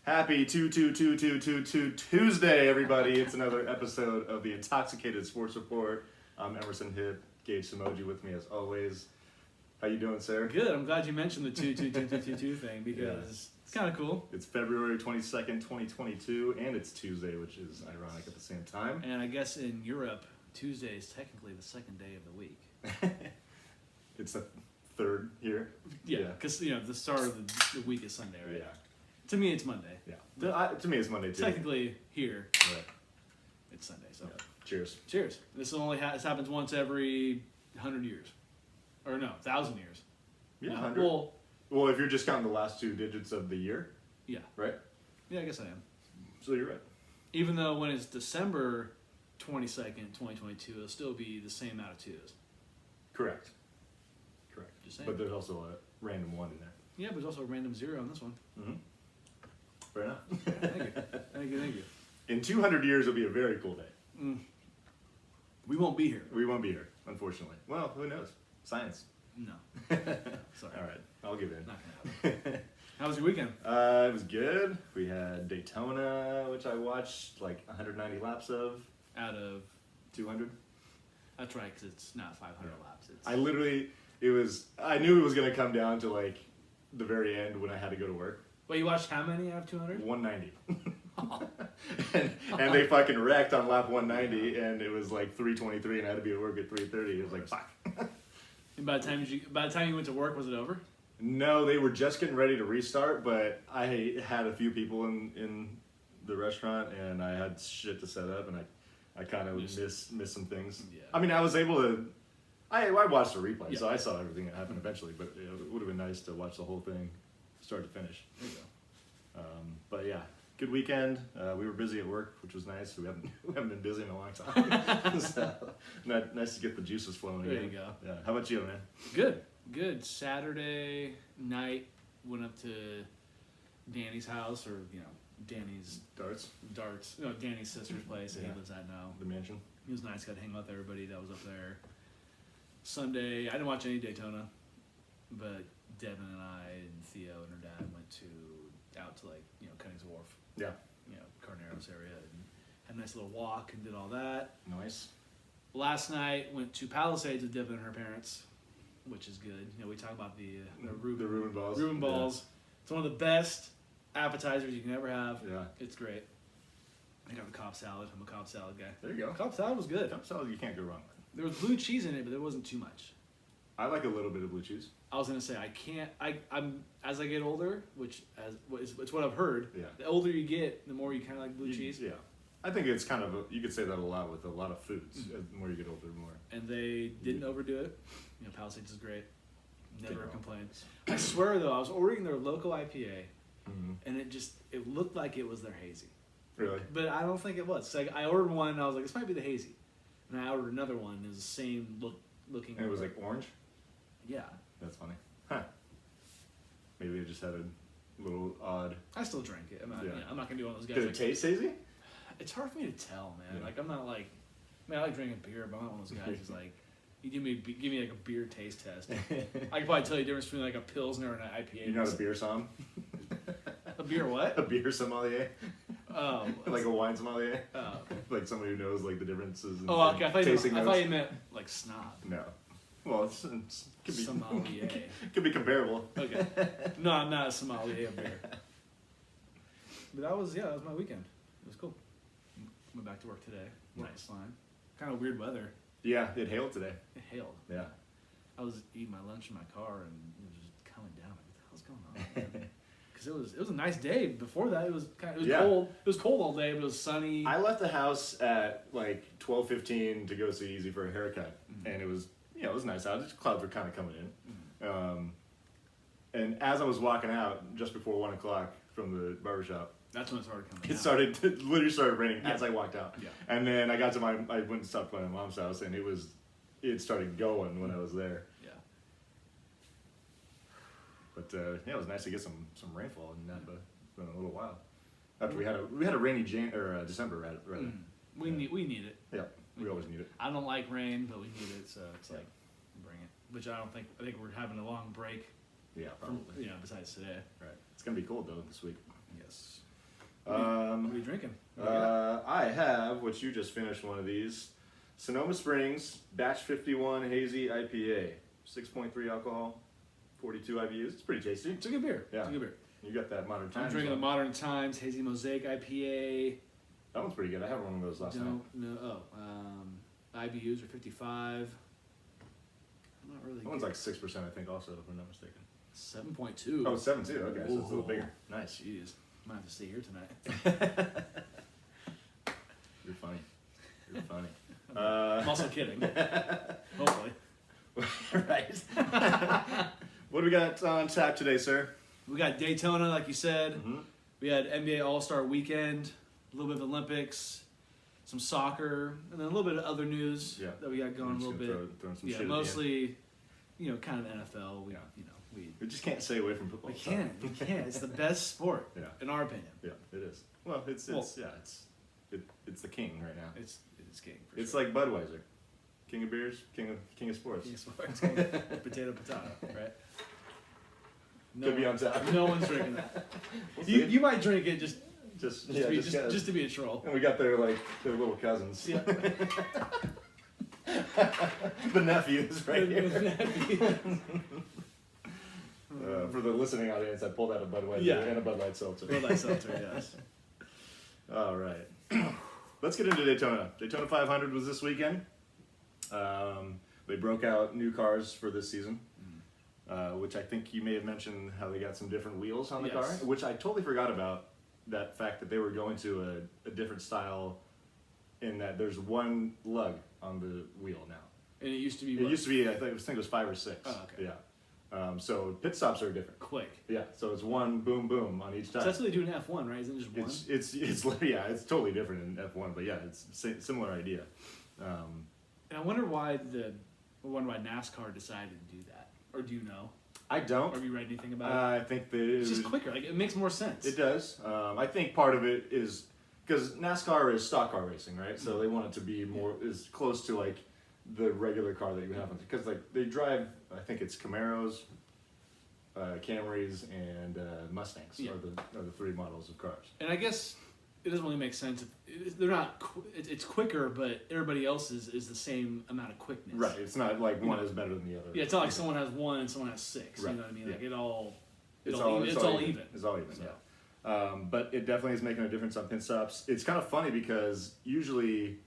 Happy Tuesday, everybody. It's another episode of the Intoxicated Sports Report. I'm Emerson Hipp, Gage Samoji with me as always. How you doing, sir? Good. I'm glad you mentioned the 2 thing because it's kind of cool. It's February 22nd, 2022, and it's Tuesday, which is ironic at the same time. And I guess in Europe, Tuesday is technically the second day of the week. It's the third here. Yeah, because the start of the week is Sunday, right? Yeah. To me, it's Monday. Yeah. To me, it's Monday too. Technically, here, Right. it's Sunday. So, Yeah. Cheers. cheers. This happens once every 100 years, or no, 1,000 years. Yeah, No, 100. Well, if you're just counting the last two digits of the year, yeah, right? yeah. I guess I am. So you're right. Even though when it's December 22nd, 2022, it'll still be the same amount of twos. Correct. Just saying. But there's also a random one in there. Yeah, but there's also a random zero on this one. Mm-hmm. Fair enough. Thank you. In 200 years, it'll be a very cool day. We won't be here. We won't be here, unfortunately. Well, who knows? Science. No. Sorry. All right, I'll give in. Not gonna happen. How was your weekend? It was good. We had Daytona, which I watched like 190 laps of. Out of 200. that's right, because it's not 500 laps. It's I knew it was going to come down to like the very end when I had to go to work. Well, you watched how many out of 200? 190. and they fucking wrecked on lap 190, and it was like 3:23, and I had to be at work at 3:30. It was like, fuck. And by the time you went to work, was it over? No, they were just getting ready to restart, but I had a few people in the restaurant, and I had shit to set up, and I kind of missed some things. Yeah. I mean, I was able to. I watched the replay, Yeah. so I saw everything that happened eventually. But it would have been nice to watch the whole thing, start to finish. There you go. But yeah, good weekend. We were busy at work, which was nice. We haven't been busy in a long time. So, nice to get the juices flowing again. There you go. Yeah. How about you, man? Good. Saturday night, went up to Danny's house, or Danny's Darts, Danny's sister's place that Yeah. he lives at now. the mansion. It was nice. Got to hang out with everybody that was up there. Sunday, I didn't watch any Daytona, but Devin and I and Theo and her dad went out to Cunnings Wharf, Yeah. Carneros area, and had a nice little walk and did all that. Nice. Last night went to Palisades with Devin and her parents, which is good. We talk about the Reuben balls. Reuben balls. It's one of the best appetizers you can ever have. Yeah. It's great. I got the Cobb salad. I'm a Cobb salad guy. There you go. Cobb salad was good. Cup salad, you can't go wrong with. There was blue cheese in it, but there wasn't too much. I like a little bit of blue cheese. I was gonna say I can't. I'm as I get older, it's what I've heard. Yeah. The older you get, the more you kind of like blue cheese. Yeah. I think it's kind of you could say that a lot with a lot of foods. The more you get older, the more. And they didn't overdo it. Palisades is great. Never Get complained. I swear though, I was ordering their local IPA, Mm-hmm. and it looked like it was their hazy, Really? but I don't think it was. So I ordered one, and I was like, this might be the hazy, and I ordered another one. It was the same looking. And it was like orange? Yeah. That's funny. Huh. Maybe it just had a little odd. I still drank it. I'm not gonna be one of those guys. Did it like, taste hazy? It's hard for me to tell, man. Yeah. Like I'm not like, I like drinking beer, but I'm not one of those guys who's like, you give me like a beer taste test. I can probably tell you the difference between like a Pilsner and an IPA. You're not a beer som? A beer what? A beer sommelier? Oh. Like a wine sommelier? Oh. Like somebody who knows like the differences in Okay. I thought tasting notes? you meant like snob. No. Well, it could be Sommelier. could be comparable. Okay. No, I'm not a sommelier of beer. But that was my weekend. It was cool. Went back to work today. Nice line. Kind of weird weather. Yeah, it hailed today. It hailed. Yeah. I was eating my lunch in my car and it was just coming down. Like, what the hell's going on? Because it was a nice day. Before that, it was cold. It was cold all day, but it was sunny. I left the house at like 12:15 to go see Easy for a haircut, and it was it was nice out. The clouds were kind of coming in, and as I was walking out just before 1 o'clock from the barbershop, that's when it started coming. it literally started raining as I walked out. Yeah. And then I went and stopped by my mom's house, and it started going when I was there. Yeah. But it was nice to get some rainfall in Napa. It's been a little while. After we had a rainy December rather. We need it. Yeah, we always need it. I don't like rain, but we need it, so it's like bring it. Which I think we're having a long break. Yeah, probably. Besides today. Right. It's gonna be cold though this week. Yes. are you drinking? I have what you just finished. One of these, Sonoma Springs Batch 51 Hazy IPA, 6.3 alcohol, 42 IBUs. It's pretty tasty. It's a good beer. Yeah. It's a good beer. You got that Modern Times. I'm drinking the one. Modern Times Hazy Mosaic IPA. That one's pretty good. I had one of those last night. IBUs are 55. I'm not really. That one's like 6%, I think, also, if I'm not mistaken. 7.2. Oh, 7 too. Okay, so it's a little Ooh. bigger. Nice. Jeez, might have to stay here tonight. You're funny. You're funny. I'm also kidding. Hopefully. Right. What do we got on tap today, sir? We got Daytona, like you said. Mm-hmm. We had NBA All-Star Weekend, a little bit of Olympics, some soccer, and then a little bit of other news that we got going a little bit. Throwing some Yeah, shit mostly, kind of NFL. We just can't stay away from football. We can't. It's the best sport, in our opinion. Yeah, it is. Well, it's the king right now. It's king. For It's sure. like Budweiser, king of beers, king of sports. King of sports. Potato, right? Could be on tap. No one's drinking that. We'll see. You might drink it just just to be a troll. And we got their little cousins. Yeah. The nephews right here. For the listening audience, I pulled out a Budweiser and a Bud Light Seltzer. Bud Light Seltzer, yes. All right. Let's get into Daytona. Daytona 500 was this weekend. They broke out new cars for this season, which I think you may have mentioned how they got some different wheels on the car, which I totally forgot about, that fact that they were going to a different style in that there's one lug on the wheel now. And it used to be It used to be, I think it was 5 or 6. Oh, okay. Yeah. So pit stops are different. Quick. Yeah, so it's one boom boom on each So time. that's what they do in F1, right? Isn't it just one? It's totally different in F1, but yeah, it's similar idea. And I wonder why NASCAR decided to do that. Or do you know? I don't. Or have you read anything about it? I think It's just quicker. Like, it makes more sense. It does. I think part of it is because NASCAR is stock car racing, right? So they want it to be more as close to like the regular car that you have, because like they drive. I think it's Camaros, Camrys, and Mustangs are the 3 models of cars. And I guess it doesn't really make sense. They're not. It's quicker, but everybody else is the same amount of quickness. Right. It's not like one is better than the other. Yeah, it's not like someone has 1 and someone has 6. Right. You know what I mean? Yeah. Like it's all even. It's all even. So. Yeah. But it definitely is making a difference on pit stops. It's kind of funny because usually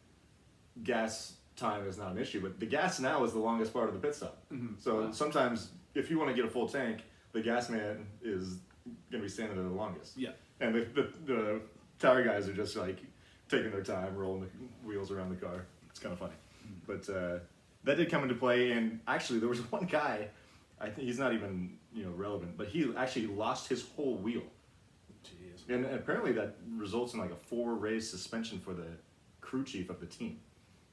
gas time is not an issue, but the gas now is the longest part of the pit stop. Mm-hmm. So sometimes if you want to get a full tank, the gas man is going to be standing there the longest. Yeah. And the tire guys are just like taking their time, rolling the wheels around the car. It's kind of funny. But that did come into play, and actually there was one guy, I think he's not even relevant, but he actually lost his whole wheel. Jeez. And apparently that results in like a 4-race suspension for the crew chief of the team.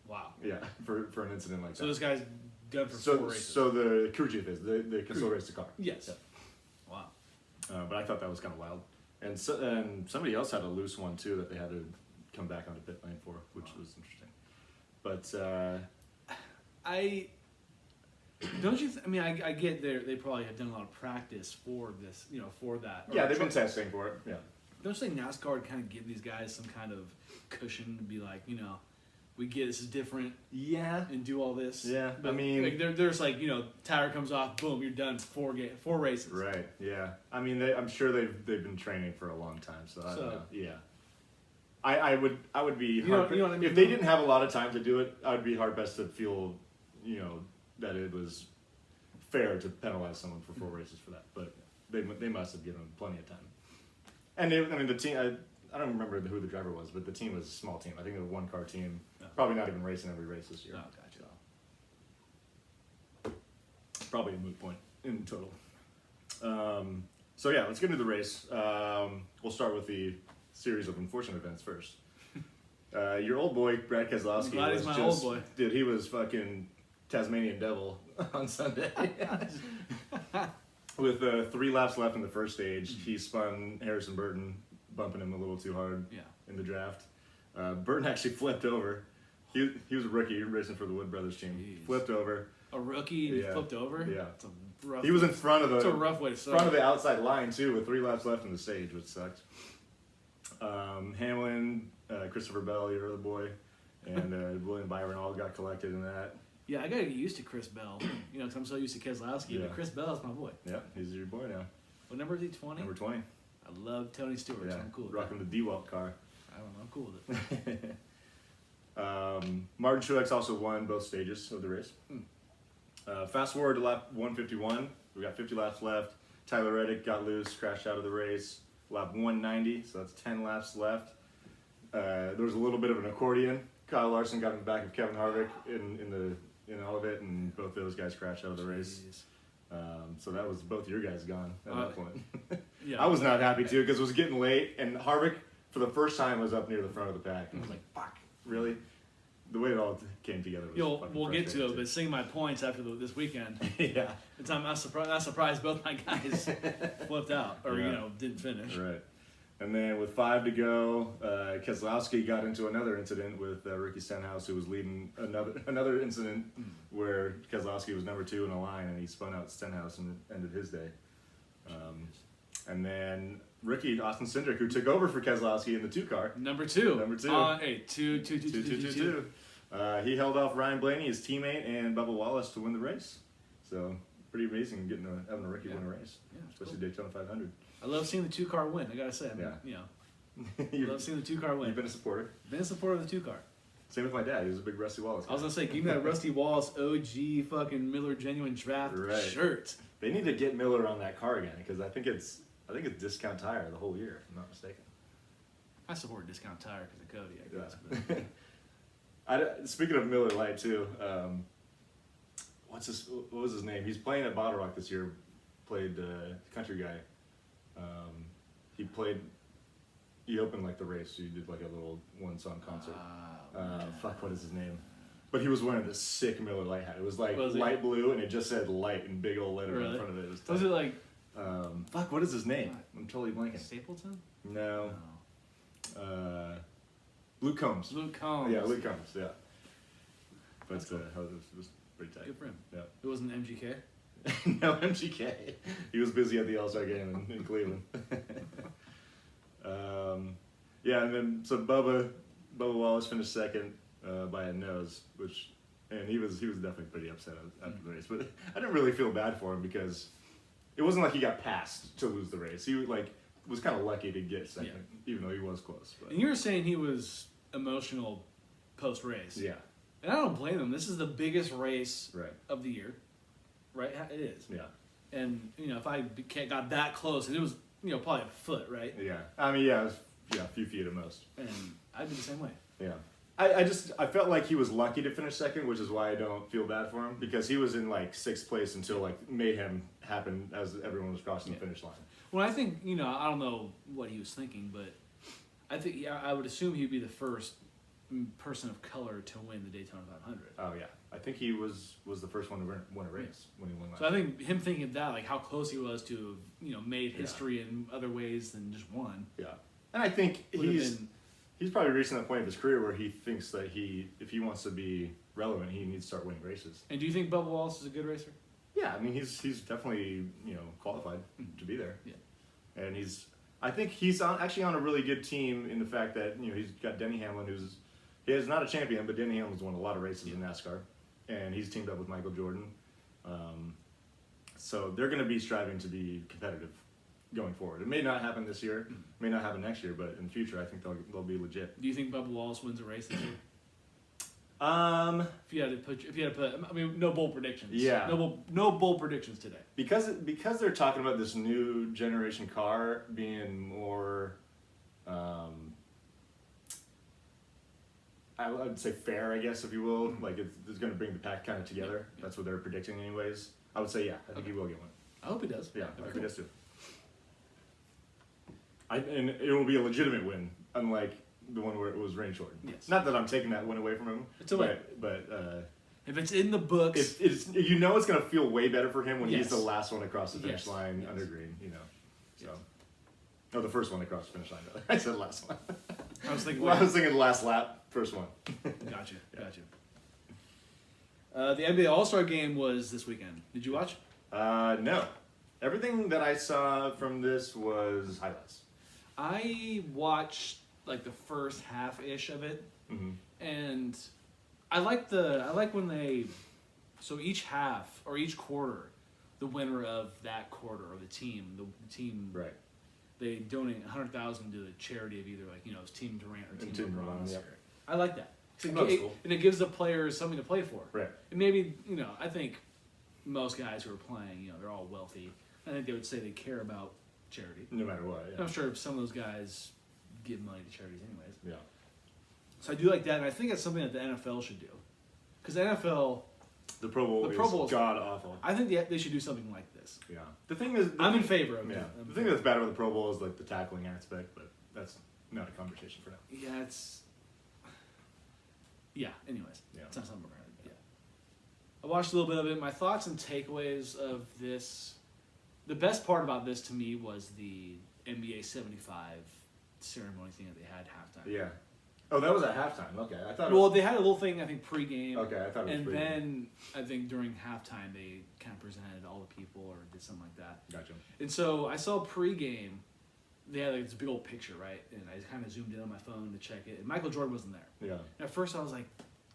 Wow. Yeah, for an incident like So that. this guy's done for 4 races. So the crew chief is, they can still race the car. Yes. Yeah. Wow. But I thought that was kind of wild. And somebody else had a loose one too that they had to come back onto pit lane for, which was interesting. But don't you? I mean, I get they probably have done a lot of practice for this, for that. yeah, they've been testing for it. Yeah. Don't you think NASCAR would kind of give these guys some kind of cushion to be like, we get this is different. Yeah. And do all this. Yeah, But, I mean, like, there's like tire comes off, boom, you're done. 4 races. right. Yeah. I mean, I'm sure they've been training for a long time, so I don't know. Yeah. I would be hard. You know what I mean? If they didn't have a lot of time to do it, I'd be hard pressed to feel, that it was fair to penalize someone for 4 races for that. But they must have given them plenty of time. And the team. I don't remember who the driver was, but the team was a small team. I think it was a 1-car team. Oh. Probably not even racing every race this year. Oh, gotcha. So, probably a moot point in total. So yeah, let's get into the race. We'll start with the series of unfortunate events first. Your old boy Brad Keselowski Glad he's my old boy. Dude, he was fucking Tasmanian Devil on Sunday. With 3 laps left in the first stage, he spun Harrison Burton, bumping him a little too hard in the draft. Burton actually flipped over. He was a rookie racing for the Wood Brothers team. Jeez. Flipped over. A rookie and he flipped over? Yeah. It's a rough, He was in front of it's a rough way to start. front of the outside line too, with 3 laps left in the stage, which sucks. Hamlin, Christopher Bell, your other boy, and William Byron all got collected in that. Yeah, I gotta get used to Chris Bell. You know, 'cause I'm so used to Keselowski, Yeah. but Chris Bell is my boy. Yeah, he's your boy now. What number is he? 20. Number 20. I love Tony Stewart. So Yeah, I'm cool with rocking the DeWalt car. that. I don't know. I'm cool with it. Martin Truex also won both stages of the race. Fast forward to lap 151. We got 50 laps left. Tyler Reddick got loose, crashed out of the race. Lap 190, so that's 10 laps left. There was a little bit of an accordion. Kyle Larson got in the back of Kevin Harvick in all of it, and both those guys crashed out of the race. Jeez. So that was both your guys gone at that point. Yeah. I was not happy too because it was getting late, and Harvick for the first time was up near the front of the pack. And I was like, "Fuck, really?" The way it all came together was fucking We'll get to it, frustrating, but seeing my points after this weekend, too. Yeah. it's I'm surprised both my guys flipped out or Yeah. didn't finish. Right. And then with 5 to go, Keselowski got into another incident with Ricky Stenhouse, who was leading another incident where Keselowski was number 2 in a line, and he spun out Stenhouse and ended his day. And then Ricky Austin Cindric, who took over for Keselowski in the 2 car. Number two. Hey, two. He held off Ryan Blaney, his teammate, and Bubba Wallace to win the race. So pretty amazing having a Ricky win a race, Yeah, it's especially cool. Daytona 500. I love seeing the 2-car win. I gotta say, Yeah. I love seeing the 2-car win. You've been a supporter. Been a supporter of the 2-car. Same with my dad. He was a big Rusty Wallace guy. I was gonna say, give me that Rusty Wallace OG fucking Miller Genuine Draft Right. shirt. They need to get Miller on that car again because I think it's discount tire the whole year, if I'm not mistaken. I support Discount Tire because of Cody, I guess. But Speaking of Miller Lite too, what was his name? He's playing at Bottle Rock this year. Played country guy. He opened like the race. So he did like a little one song concert. What is his name? But he was wearing this sick Miller Lite hat. It was like Was he? light blue, and it just said "light" in big old letters in Really? front of it. It was Was tough. it like What is his name? I'm totally blanking. Stapleton? No. No. Luke Combs. Luke Combs. Yeah, Luke Combs. Yeah. But it was pretty tight. Good for him. Yeah. It wasn't MGK. No, MGK. He was busy at the All-Star game in Cleveland. Yeah, and then so Bubba Wallace finished second by a nose, and he was definitely pretty upset after the race. But I didn't really feel bad for him because it wasn't like he got passed to lose the race. He was kind of lucky to get second, even though he was close. But And you were saying he was emotional post-race. yeah, And I don't blame him. This is the biggest race right. of the year. Right? It is. Yeah, And, if I got that close, and it was, probably a foot, right? yeah. I mean, yeah, it was, a few feet at most. And I'd be the same way. Yeah. I felt like he was lucky to finish second, which is why I don't feel bad for him, because he was in like 6th place until like mayhem happened as everyone was crossing the finish line. Well, I think, I don't know what he was thinking, but I think I would assume he'd be the first person of color to win the Daytona 500. Oh yeah, I think he was the first one to win a race when he won last. So I think him thinking of that, like how close he was to, made history in other ways than just one. Yeah, and I think Would have he's been- he's probably reaching that point of his career where he thinks that if he wants to be relevant, he needs to start winning races. And do you think Bubba Wallace is a good racer? Yeah, I mean he's definitely qualified to be there. Yeah. And I think he's actually on a really good team in the fact that he's got Denny Hamlin, he is not a champion, but Denny Hamlin's won a lot of races in NASCAR, and he's teamed up with Michael Jordan. So they're going to be striving to be competitive going forward. It may not happen this year, may not happen next year, but in the future, I think they'll be legit. Do you think Bubba Wallace wins a race this year? Um, If you had to put, I mean, no bold predictions. Yeah. No bold predictions today. because they're talking about this new generation car being more, I would say fair, I guess, if you will. Like it's going to bring the pack kind of together. Yeah. That's what they're predicting, anyways. I would say, yeah, I think he will get one. I hope he does. Yeah, That'd I be think he cool. does too. And it will be a legitimate win, unlike the one where it was rain shortened. Yes. Not that I'm taking that win away from him. It's a win. But If it's in the books, it's it's going to feel way better for him when he's Yes. the last one across the finish Yes. line Yes. under green. So. Yes. No, the first one across the finish line. I said last one. I was thinking. Well, I was thinking last lap, first one. Gotcha. The NBA All-Star Game was this weekend. Did you watch? No. Everything that I saw from this was highlights. I watched like the first half-ish of it, Mm-hmm. and I like when they, so each half or each quarter, the winner of that quarter or the team, Right. they donate 100,000 to the charity of either it's Team Durant or Team Team LeBron. LeBron, yeah. I like that. That's cool. And it gives the players something to play for. Right. And maybe I think most guys who are playing, they're all wealthy. I think they would say they care about charity. No matter what. And Yeah. I'm sure some of those guys give money to charities anyways. Yeah. So I do like that, and I think it's something that the NFL should do. Because the NFL, The Pro Bowl is god awful. I think they should do something like this. Yeah. The thing is, I'm in favor of it. yeah. The thing that's bad about the Pro Bowl is like the tackling aspect, but that's not a conversation for now. Yeah, anyways. Yeah. It's not something we're going to, I watched a little bit of it. My thoughts and takeaways of this, the best part about this to me was the NBA 75 ceremony thing that they had halftime. Yeah. Oh, that was at halftime. Okay, I thought. Well, they had a little thing, I think, pre-game. Okay, I thought it was And pre-game. then, I think during halftime, they kind of presented all the people or did something like that. Gotcha. And so I saw pre-game, they had like this big old picture, right? And I kind of zoomed in on my phone to check it. And Michael Jordan wasn't there. Yeah. And at first I was like,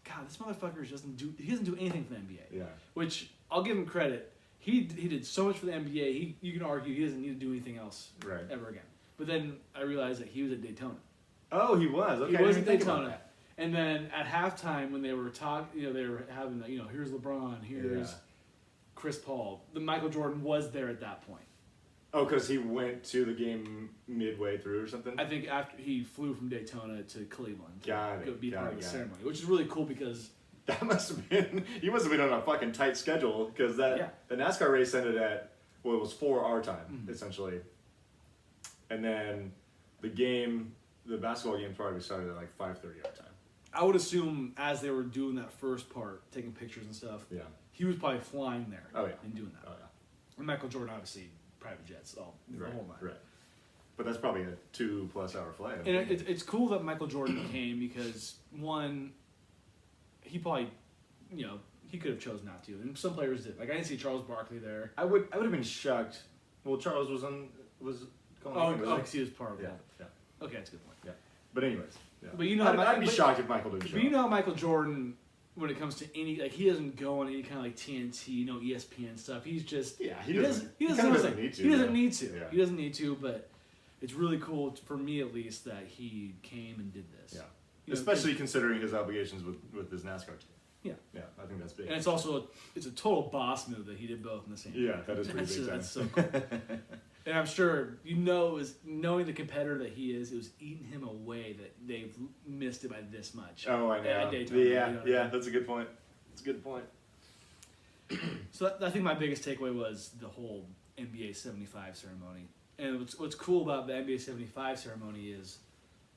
God, this motherfucker doesn't do anything for the NBA. Yeah. Which, I'll give him credit. He did so much for the NBA, you can argue he doesn't need to do anything else Right. ever again. But then I realized that he was at Daytona. Oh, he was. Okay. He I was didn't at think about Daytona. And then at halftime, when they were talking, they were having, here's LeBron, here's Yeah. Chris Paul. The Michael Jordan was there at that point. Oh, because he went to the game midway through or something? I think after he flew from Daytona to Cleveland to Got it, go be got part it, of the got it. ceremony, which is really cool because That must have been, you must have been on a fucking tight schedule because Yeah. the NASCAR race ended at, well, it was 4 our time, Mhm. essentially. And then the basketball game probably started at like 5:30 our time. I would assume as they were doing that first part, taking pictures and stuff, Yeah. he was probably flying there Oh, yeah. and doing that. Oh, yeah. And Michael Jordan, obviously, private jets, the Right, whole nine. right. But that's probably a 2+ hour flight. And it's cool that Michael Jordan came because, one, he probably, he could have chosen not to. And some players did. Like, I didn't see Charles Barkley there. I would have been shocked. Well, Charles was calling Oh, the game, wasn't because he was part of he? that. Yeah. Okay, that's a good point. Yeah. But anyways. Yeah. But you know, I'd be shocked if Michael didn't show But you up. know, Michael Jordan, when it comes to any, like, he doesn't go on any kind of like TNT, ESPN stuff. He's just Yeah, He doesn't kinda need to. need to. He doesn't yeah. need to. Yeah. He doesn't need to. But it's really cool for me, at least, that he came and did this. Yeah. You know, Especially considering his obligations with his NASCAR team. Yeah. Yeah, I think that's big. and it's also it's a total boss move that he did both in the same. Yeah, that is pretty That's big time. so cool. And I'm sure is knowing the competitor that he is, it was eating him away that they've missed it by this much. Oh, I know. At Daytona, Yeah, you know what I yeah, mean? that's a good point. That's a good point. So I think my biggest takeaway was the whole NBA 75 ceremony. And what's cool about the NBA 75 ceremony is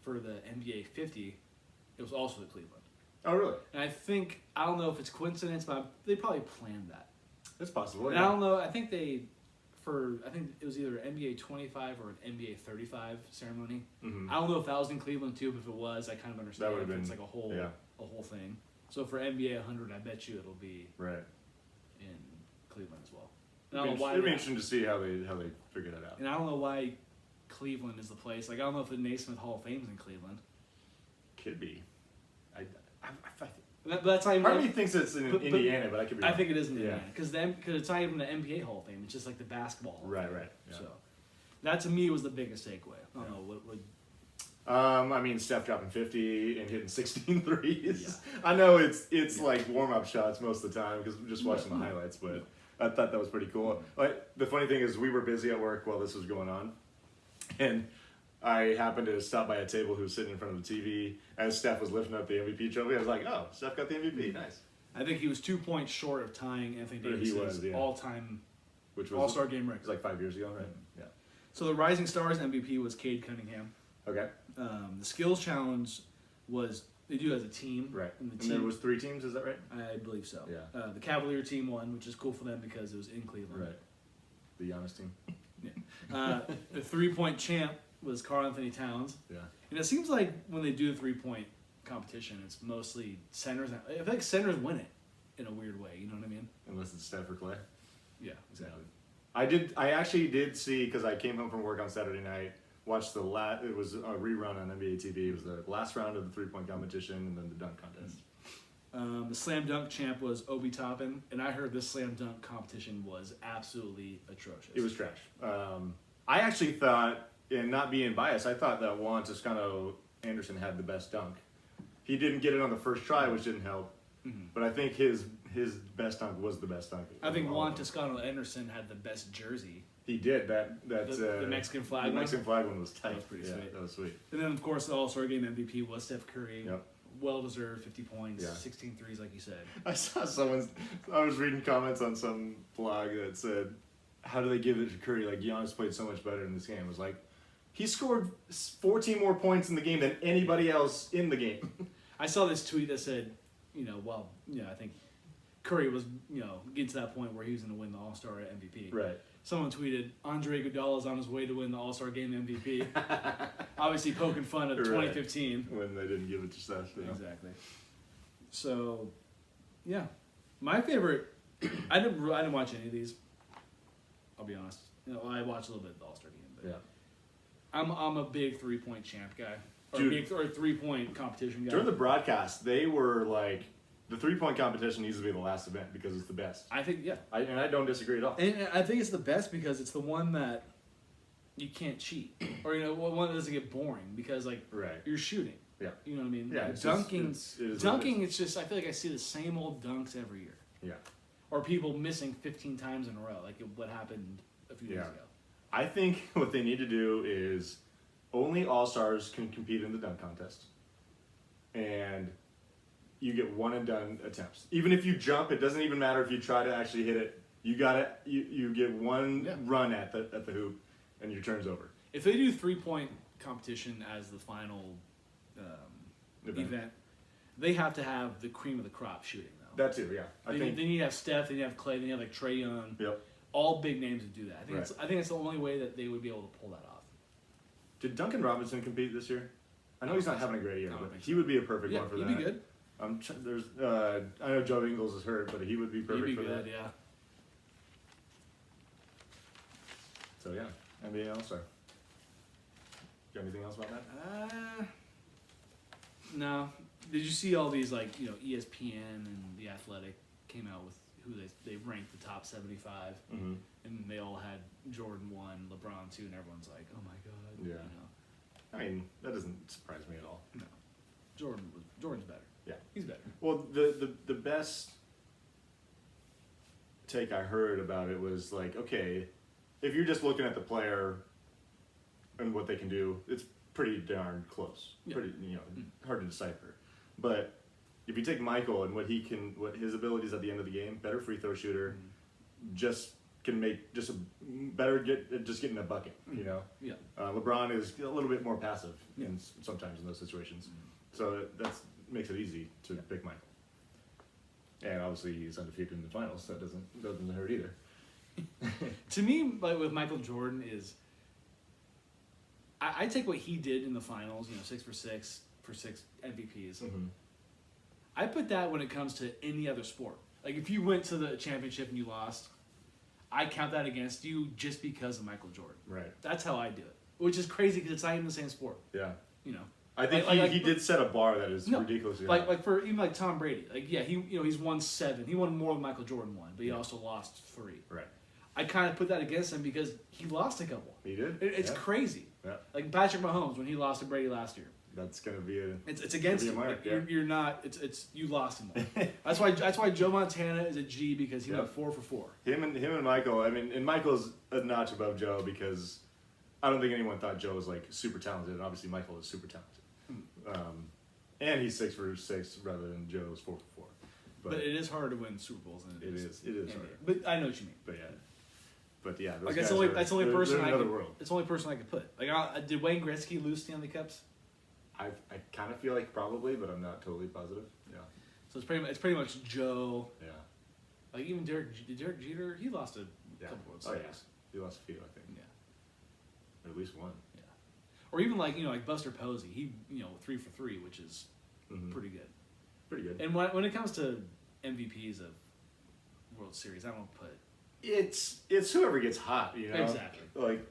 for the NBA 50, it was also at Cleveland. Oh, really? And I don't know if it's coincidence, but they probably planned that. That's possible. And I don't know, I think it was either NBA 25 or an NBA 35 ceremony. Mhm. I don't know if that was in Cleveland too, but if it was, I kind of understand. That would've if it's been- like a whole yeah. thing. So for NBA 100, I bet you it'll be Right. in Cleveland as well. And I don't know why. It'd be interesting to see how they figure that out. And I don't know why Cleveland is the place. Like, I don't know if the Naismith Hall of Fame's in Cleveland. Could be. But that's not even. Part of me thinks it's in but- Indiana, but I could be I wrong. think it is in Yeah. Indiana because it's not even the NBA Hall of Fame. It's just like the basketball. Hall of Right, Fame. right, yeah. So that to me was the biggest takeaway. I don't know what. I mean, Steph dropping 50 and hitting 16 threes. I know it's like warm-up shots most of the time because I'm just watching the highlights, but I thought that was pretty cool. Like, the funny thing is we were busy at work while this was going on, and I happened to stop by a table who was sitting in front of the TV as Steph was lifting up the MVP trophy. I was like, oh, Steph got the MVP. Nice. I think he was 2 points short of tying Anthony He Davis's was, yeah. all-time Which was All-Star game It record. was like 5 years ago, right? Yeah. So the Rising Stars MVP was Cade Cunningham. Okay. The Skills Challenge was they do it as a team. Right. And the And team, there was 3 teams. Is that right? I believe so. Yeah. The Cavalier team won, which is cool for them because it was in Cleveland. Right. The Giannis team. The 3-point champ was Karl Anthony Towns. Yeah. And it seems like when they do the 3-point competition, it's mostly centers. I feel like centers win it in a weird way. You know what I mean? Unless it's Steph or Clay. Yeah, exactly. I actually did see, because I came home from work on Saturday night, watched it was a rerun on NBA TV. It was the last round of the 3-point competition and then the dunk contest. The slam dunk champ was Obi Toppin, and I heard this slam dunk competition was absolutely atrocious. It was trash. I actually thought, and not being biased, I thought that Juan Toscano Anderson had the best dunk. He didn't get it on the first try, which didn't help. Mm-hmm. But I think his best dunk was the best dunk. I think Juan Toscano Anderson had the best jersey. He did that. The Mexican flag The one? Mexican flag one was tight. That was pretty sweet. That was sweet. And then, of course, the All-Star Game MVP was Steph Curry. Yep. Well-deserved 50 points, Yeah. 16 threes, like you said. I saw I was reading comments on some blog that said, how do they give it to Curry? Like, Giannis played so much better in this game. It was like, he scored 14 more points in the game than anybody else in the game. I saw this tweet that said, I think Curry was, getting to that point where he was going to win the All-Star MVP. Right. Someone tweeted, Andre Iguodala is on his way to win the All-Star Game MVP. Obviously poking fun at 2015. When they didn't give it to Steph. Yeah. Exactly. So, yeah. My favorite, I didn't watch any of these. I'll be honest. I watched a little bit of the All-Star Game. But Yeah. I'm a big 3-point champ guy. Or Dude. or 3-point competition guy. During the broadcast, they were like, the 3-point competition needs to be the last event because it's the best. I think, yeah. And I don't disagree at all. And I think it's the best because it's the one that you can't cheat. Or, one that doesn't get boring because, Right. you're shooting. Yeah. You know what I mean? Yeah, it's dunking, just, it is dunking, what it it's just, I feel like I see the same old dunks every year. is. Yeah. Or people missing 15 times in a row, like what happened a few days Yeah. ago. I think what they need to do is only All-Stars can compete in the dunk contest. And you get one and done attempts. Even if you jump, it doesn't even matter if you try to actually hit it. You get one Yeah. run at the hoop and your turn's over. If they do 3-point competition as the final event, they have to have the cream of the crop shooting, though. That too, yeah. They need to have Steph, they need to have Clay, they need to have like Trae Young. Yep. All big names would do that. Right. I think it's the only way that they would be able to pull that off. Did Duncan Robinson compete this year? I know he's not having a great year, I don't but think he would be a perfect Yeah, one for he'd that. be good. I know Joe Ingles is hurt, but he would be He'd perfect be for good, that. yeah. So yeah, NBA All-Star. Got anything else about that? No. Did you see all these ESPN and The Athletic came out with who they ranked the top 75, Mm-hmm. and they all had Jordan 1, LeBron 2, and everyone's like, oh my god. Yeah. I mean, that doesn't surprise me at all. No. Jordan's better. Yeah. He's better. Well, the best take I heard about it was like, okay, if you're just looking at the player and what they can do, it's pretty darn close. Yeah. Pretty, hard to decipher. But if you take Michael and what his abilities at the end of the game, better free throw shooter, just can make just getting a bucket, Yeah. LeBron is a little bit more passive Yeah. sometimes in those situations. So that makes it easy to pick Michael. And obviously he's undefeated in the finals, so that doesn't hurt either. To me, like with Michael Jordan is, I take what he did in the finals, 6 for 6 MVPs. Mm-hmm. I put that when it comes to any other sport. Like if you went to the championship and you lost, I count that against you just because of Michael Jordan. Right. That's how I do it, which is crazy because it's not even the same sport. Yeah. You know. I think he did set a bar that is ridiculously high. Like for even like Tom Brady, he's won 7. He won more than Michael Jordan won, but he also lost 3. Right. I kind of put that against him because he lost a couple. He did. It's Yeah. crazy. Yeah. Like Patrick Mahomes when he lost to Brady last year. That's gonna be a. It's against be a you. mark, Like, yeah. you're not. It's you lost him. That's why Joe Montana is a G because he went 4 for 4. Him and Michael. I mean, and Michael's a notch above Joe because I don't think anyone thought Joe was like super talented. And obviously, Michael is super talented. And he's 6 for 6 rather than Joe's 4 for 4. But it is harder to win Super Bowls than It is NBA. harder. But I know what you mean. But yeah, those Like guys that's the only they're person in I another could. world. It's the only person I could put. Like, did Wayne Gretzky lose Stanley Cups? I kind of feel like probably, but I'm not totally positive. Yeah. So it's pretty much Joe. Yeah. Like even Derek Jeter, he lost a couple World Oh Series. yeah. He lost a few, I think. Yeah. Or at least one. Yeah. Or even like Buster Posey, he 3 for 3, which is Mm-hmm. pretty good. Pretty good. And when it comes to MVPs of World Series, I don't put. It's whoever gets hot, Exactly. Like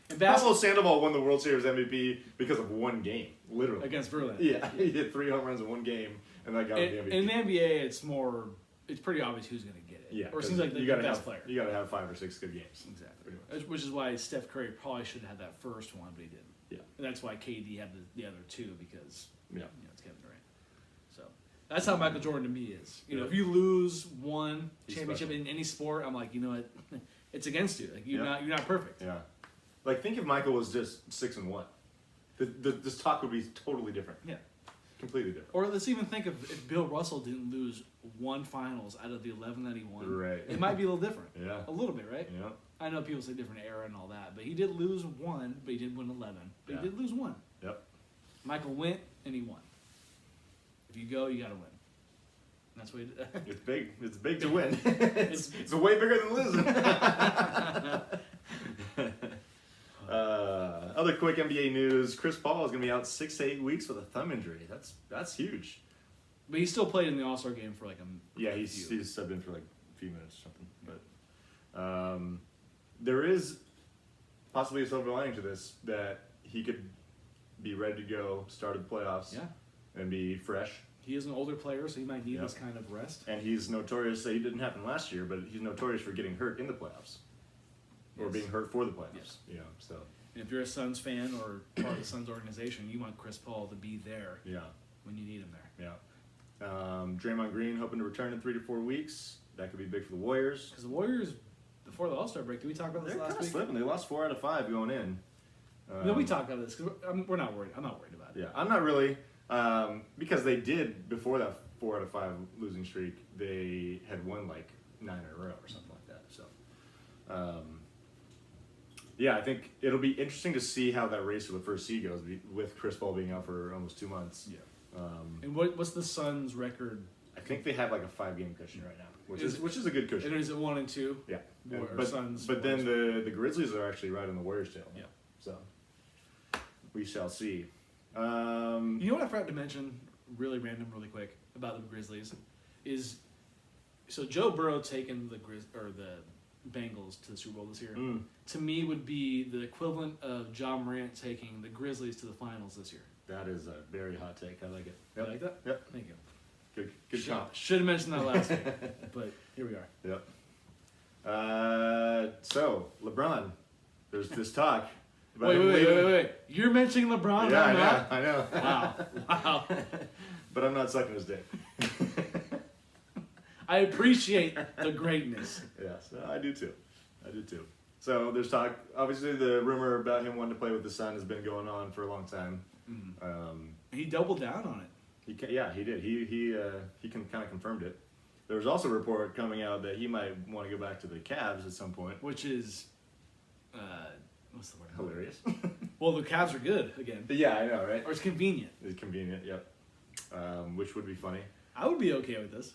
And Pablo Sandoval won the World Series MVP because of one game, literally. against Verlander. Yeah, he hit 3 home runs in one game, and that got him the MVP. In the NBA, it's pretty obvious who's going to get it. Yeah, or it seems like the best player. You got to have 5 or 6 good games. Exactly. Which is why Steph Curry probably should have had that first one, but he didn't. Yeah. And that's why KD had the other 2 because Yeah. it's Kevin Durant. So that's how Michael Jordan to me is. Yeah. If you lose one He's championship special. in any sport, I'm like, you know what, it's against you. Like you're not perfect. Yeah. Like, think if Michael was just 6-1. This talk would be totally different. Yeah. Completely different. Or let's even think of if Bill Russell didn't lose one finals out of the 11 that he won. Right. It might be a little different. Yeah. A little bit, right? Yeah. I know people say different era and all that, but he did lose one, but he did win 11. But Yeah. he did lose one. Yep. Michael went and he won. If you go, you got to win. And that's what he did. It's big. It's big to win. it's way bigger than losing. Other quick NBA news: Chris Paul is going to be out 6 to 8 weeks with a thumb injury. That's huge. But he still played in the All-Star game for like a Yeah, he's subbed in for like a few minutes or something. But there is possibly a silver lining to this, that he could be ready to go, start of the playoffs, Yeah. and be fresh. He is an older player, so he might need Yep. this kind of rest. And he's notorious. He didn't happen last year, but he's notorious for getting hurt in the playoffs, or Yes. being hurt for the playoffs. Yes. You know, so And if you're a Suns fan or part of the Suns organization, you want Chris Paul to be there yeah, when you need him there. yeah. Draymond Green hoping to return in 3 to 4 weeks. That could be big for the Warriors. Because the Warriors, before the All-Star break, did we talk about this They're kind last of week? slipping. They lost 4 out of 5 going in. No, we talked about this because we're not worried. I'm not worried about it. Yeah, I'm not really, because they did, before that 4 out of 5 losing streak, they had won like 9 in a row or something like that. So, yeah, I think it'll be interesting to see how that race for the first seed goes with Chris Paul being out for almost 2 months. Yeah. And what's the Suns' record? I think they have like a 5-game cushion right now, which Is- is a good cushion. And is it 1 and 2? Yeah, Or but Suns, but then Warriors. the Grizzlies are actually right on the Warriors' tail. Yeah. So we shall see. You know what I forgot to mention, really random, really quick, about the Grizzlies, is so Joe Burrow taking the Bengals to the Super Bowl this year. To me, would be the equivalent of John Morant taking the Grizzlies to the finals this year. That is a very hot take. I like it. You like that? Yep. Thank you. Good comp. Should have mentioned that last week, but here we are. Yep. So LeBron, there's this talk. about Wait, him wait, wait, leaving- wait, wait. You're mentioning LeBron? Yeah, I'm not? I know. Wow. Wow. But I'm not sucking his dick. I appreciate the greatness. Yes, I do too. I do too. So there's talk. Obviously, the rumor about him wanting to play with the Sun has been going on for a long time. He doubled down on it. He did. He kind of confirmed it. There was also a report coming out that he might want to go back to the Cavs at some point. Which is, what's the word? Hilarious. Well, the Cavs are good again. Yeah, I know, right? Or it's convenient. It's convenient. Yep. Which would be funny. I would be okay with this.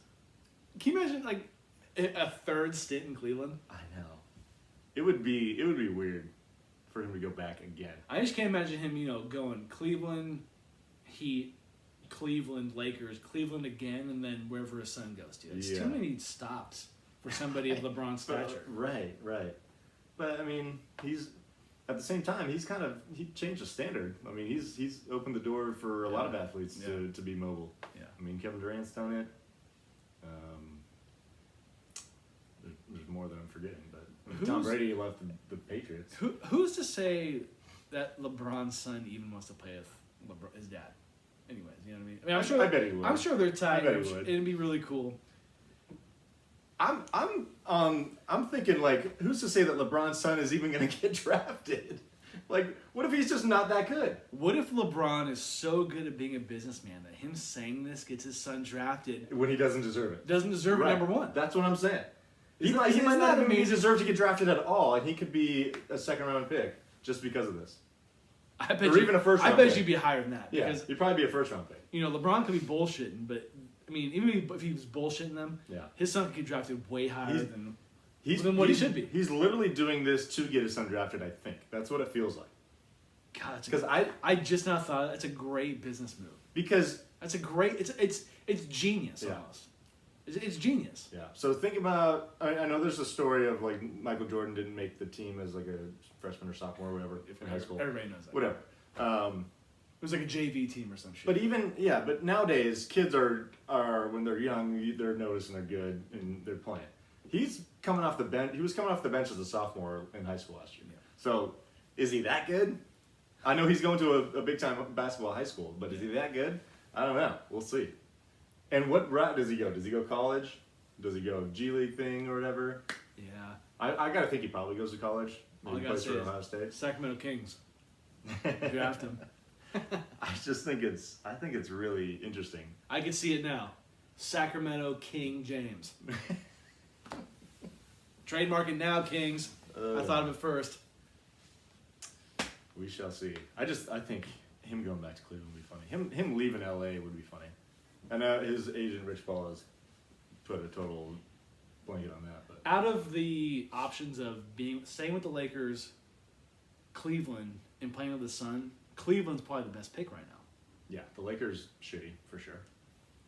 Can you imagine like a third stint in Cleveland? I know. It would be weird for him to go back again. I just can't imagine him, going Cleveland, Heat, Cleveland, Lakers, Cleveland again, and then wherever his son goes to. It's too many stops for somebody of LeBron's stature. Right. But I mean, he's at the same time he changed the standard. I mean, he's opened the door for a lot of athletes to be mobile. Yeah. I mean, Kevin Durant's done it. There's more that I'm forgetting, but I mean, Tom Brady left the Patriots. Who's to say that LeBron's son even wants to play with his dad? Anyways, you know what I mean? I mean, I'm sure. I bet he would. I'm sure they're tied. I bet he would. It'd be really cool. I'm thinking, like, who's to say that LeBron's son is even going to get drafted? Like, what if he's just not that good? What if LeBron is so good at being a businessman that him saying this gets his son drafted? When he doesn't deserve it. Doesn't deserve it, Right. number one. That's what I'm saying. He Isn't might that not even amazing? deserve to get drafted at all, and he could be a second-round pick just because of this. I bet Or you, even a first I round bet pick. you'd be higher than that. Yeah, Because, he'd probably be a first-round pick. LeBron could be bullshitting, but, I mean, even if he was bullshitting them, Yeah. his son could get drafted way higher He's- than what he should be. He's literally doing this to get his son drafted, I think. That's what it feels like. God, Because I just now thought that's a great business move. because That's a great. It's genius Yeah. almost. It's genius. Yeah. So think about. I know there's a story of like Michael Jordan didn't make the team as like a freshman or sophomore or whatever in high school. Everybody knows that. Whatever. It was like a JV team or some shit. But even but nowadays kids are when they're young, they're noticing they're good and they're playing. He's coming off the bench. He was coming off the bench as a sophomore in high school last year. Yeah. So is he that good? I know he's going to a big time basketball high school, but is he that good? I don't know. We'll see. And what route does he go? Does he go college? Does he go G League thing or whatever? Yeah. I gotta think he probably goes to college. All I Maybe gotta plays say for is Ohio State. Sacramento Kings. Draft him. I just think it's really interesting. I can see it now. Sacramento King James. Trademark it now, Kings. I thought of it first. We shall see. I think him going back to Cleveland would be funny. Him leaving LA would be funny. And his agent Rich Paul has put a total blanket on that. But Out of the options of staying with the Lakers, Cleveland, and playing with the Sun, Cleveland's probably the best pick right now. yeah, the Lakers shitty for sure.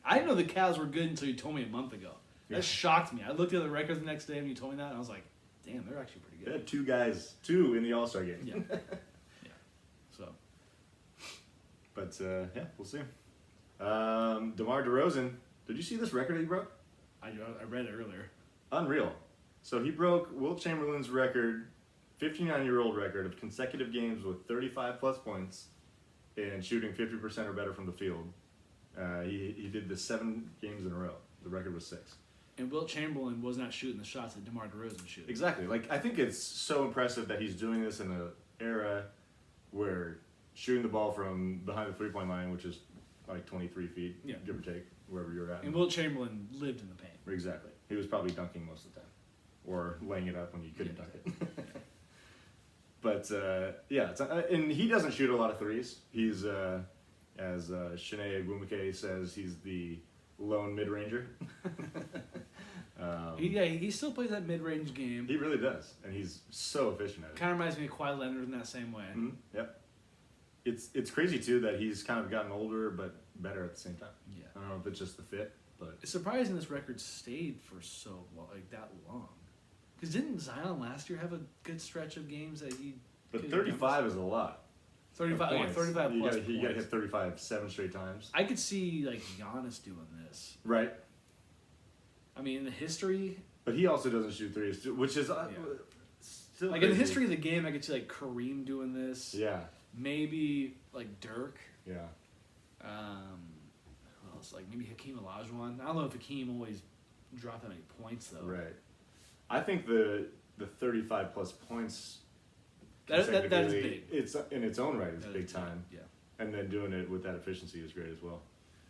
I didn't know the Cavs were good until you told me a month ago. That Yeah. shocked me. I looked at the records the next day and you told me that, and I was like, damn, they're actually pretty They good. had two in the All-Star game. Yeah. Yeah. So, But we'll see. DeMar DeRozan, did you see this record he broke? I read it earlier. Unreal. So he broke Wilt Chamberlain's record, 59-year-old record of consecutive games with 35-plus points and shooting 50% or better from the field. He did this 7 games in a row. The record was 6. And Wilt Chamberlain was not shooting the shots that DeMar DeRozan shooting. Exactly. Like, I think it's so impressive that he's doing this in an era where shooting the ball from behind the three-point line, which is like 23 feet, Yeah. give or take, wherever you're at. And Wilt Chamberlain lived in the paint. Exactly. He was probably dunking most of the time, or laying it up when you couldn't dunk it. But and he doesn't shoot a lot of threes. He's as Shanae Bumake says, he's the lone mid-ranger. He still plays that mid-range game. He really does, and he's so efficient at it. Kind of reminds me of Kawhi Leonard in that same way. Mhm. Yep. It's crazy too that he's kind of gotten older but better at the same time. Yeah. I don't know if it's just the fit, but It's surprising this record stayed for so long, like that long. Because didn't Zion last year have a good stretch of games that he? but 35 is a lot. 35, of yeah, points. 35 You plus gotta, you gotta points. hit 35 7 straight times. I could see like Giannis doing this. Right. I mean, in the history, But he also doesn't shoot threes, which is still like in the crazy. history of the game, I could see like Kareem doing this. Yeah, Maybe like Dirk. yeah. Who else? Like maybe Hakeem Olajuwon. I don't know if Hakeem always dropped that many points though. Right. I think the 35 plus points. That is consecutively, big. It's in its own right. It's That big is time, Yeah. and then doing it with that efficiency is great as well.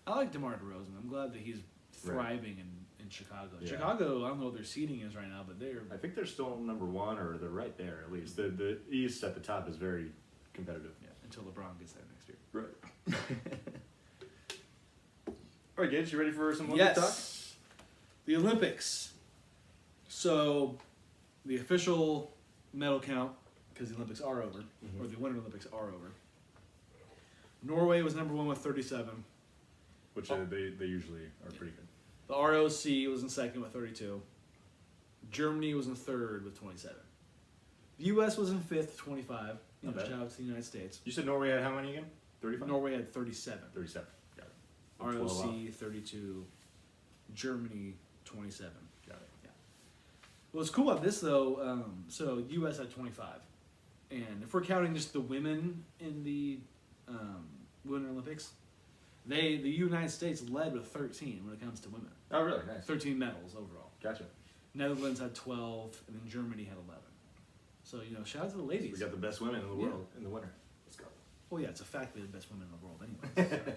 I like DeMar DeRozan. I'm glad that he's thriving in Chicago. Yeah. Chicago, I don't know what their seating is right now, but they're I think they're still number 1, or they're right there at least. The East at the top is very competitive. until LeBron gets there next year. Right. All right, Gage, you ready for some Olympic talk? Yes. The Olympics. So, the official medal count, because the Olympics are over, or the Winter Olympics are over. Norway was number 1 with 37. Which they usually are pretty good. The ROC was in second with 32. Germany was in third with 27. The U.S. was in fifth with 25. Not bad. Shout out to the United States. You said Norway had how many again? 35? Norway had 37. 37. Got it. ROC 12 off. 32. Germany 27. Got it. What's cool about this though, so U.S. had 25, and if we're counting just the women in the Winter Olympics, the United States led with 13 when it comes to women. Oh, really? Nice. 13 medals overall. Gotcha. Netherlands had 12, and then Germany had 11. So shout out to the We ladies. got the best women in the Yeah. world in the winter. Let's go. Well, yeah, it's a fact they're the best women in the world anyway.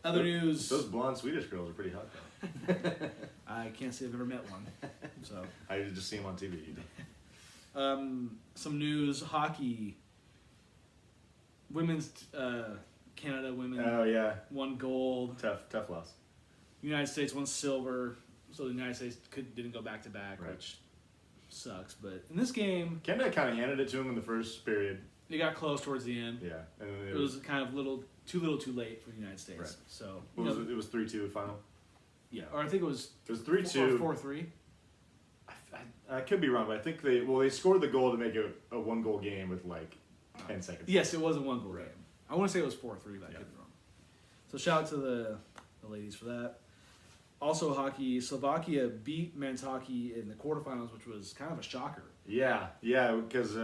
So, Other news. Those blonde Swedish girls are pretty hot though. I can't say I've ever met one. So. I just see them on TV. Some news, hockey. Women's Canada women Oh yeah, won gold. tough loss. United States won silver. So the United States didn't go back to back, Right. which sucks. But in this game, Canada kind of handed it to him in the first period. it got close towards the end. Yeah, and then It was kind of too little, too late for the United States. Right. So It was 3-2 final. Yeah, or I think it was It was 3-2. 4-3. I could be wrong, but I think they scored the goal to make it a 1-goal game with like 10 seconds. Yes, it was a 1-goal game. I want to say it was 4-3, but I Yeah. could be wrong. So shout out to the ladies for that. Also hockey, Slovakia beat men's hockey in the quarterfinals, which was kind of a shocker. Yeah, because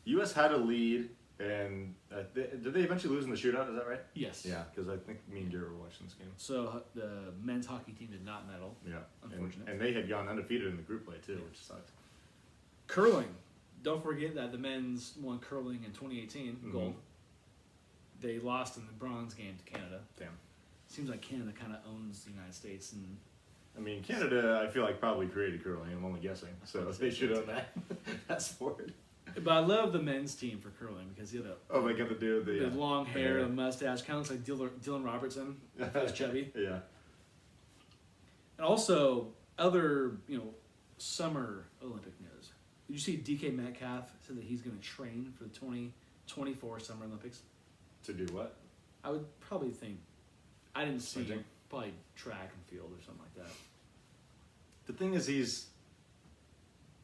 U.S. had a lead, and did they eventually lose in the shootout? Is that right? Yes. Yeah, because I think me and Garrett were watching this game. So the men's hockey team did not medal. Yeah, Unfortunate. And they had gone undefeated in the group play too, which sucked. Curling. Don't forget that the men's won curling in 2018, gold. They lost in the bronze game to Canada. Damn. Seems like Canada kind of owns the United States, and I mean, Canada, I feel like probably created curling. I'm only guessing, so they should own that sport. but I love the men's team for curling because you know Oh, they got the dude the the long hair, hair. the mustache, kind of looks like Dylan Robertson, if he was chubby. Yeah. And also other summer Olympic news. Did you see DK Metcalf said that he's going to train for the 2024 Summer Olympics? To do what? I would probably think. I didn't see Sprinting? probably track and field or something like that. The thing is, he's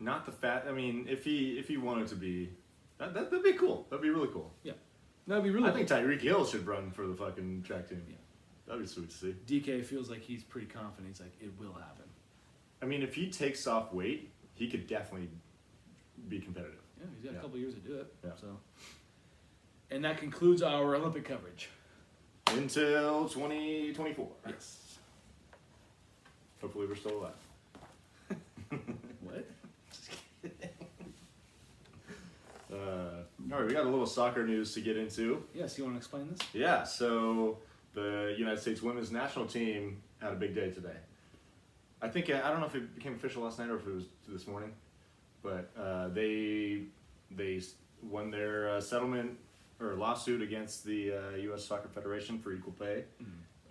not the fat. I mean, if he wanted to be, that'd be cool. That'd be really cool. That'd be really. I think Tyreek Hill should run for the fucking track team. Yeah. That'd be sweet to see. DK feels like he's pretty confident. He's like, it will happen. I mean, if he takes off weight, he could definitely be competitive. Yeah, he's got Yeah. a couple years to do it. Yeah. So, and that concludes our Olympic coverage. Until 2024. Yes. Hopefully we're still alive. What? All right, we got a little soccer news to get into. Yes, you want to explain this? Yeah, so the United States women's national team had a big day today. I think, I don't know if it became official last night or if it was this morning, but they won their settlement or lawsuit against the U.S. Soccer Federation for equal pay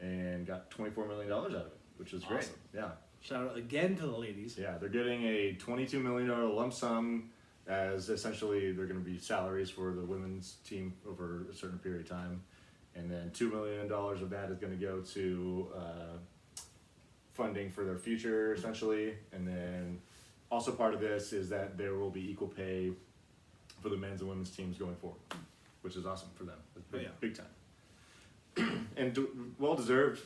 and got $24 million out of it, which is great. Awesome. Yeah. Shout out again to the ladies. Yeah, they're getting a $22 million lump sum as essentially they're going to be salaries for the women's team over a certain period of time. And then $2 million of that is going to go to funding for their future, essentially. And then also part of this is that there will be equal pay for the men's and women's teams going forward, which is awesome for them. It's big, Oh, yeah. big time. And well deserved.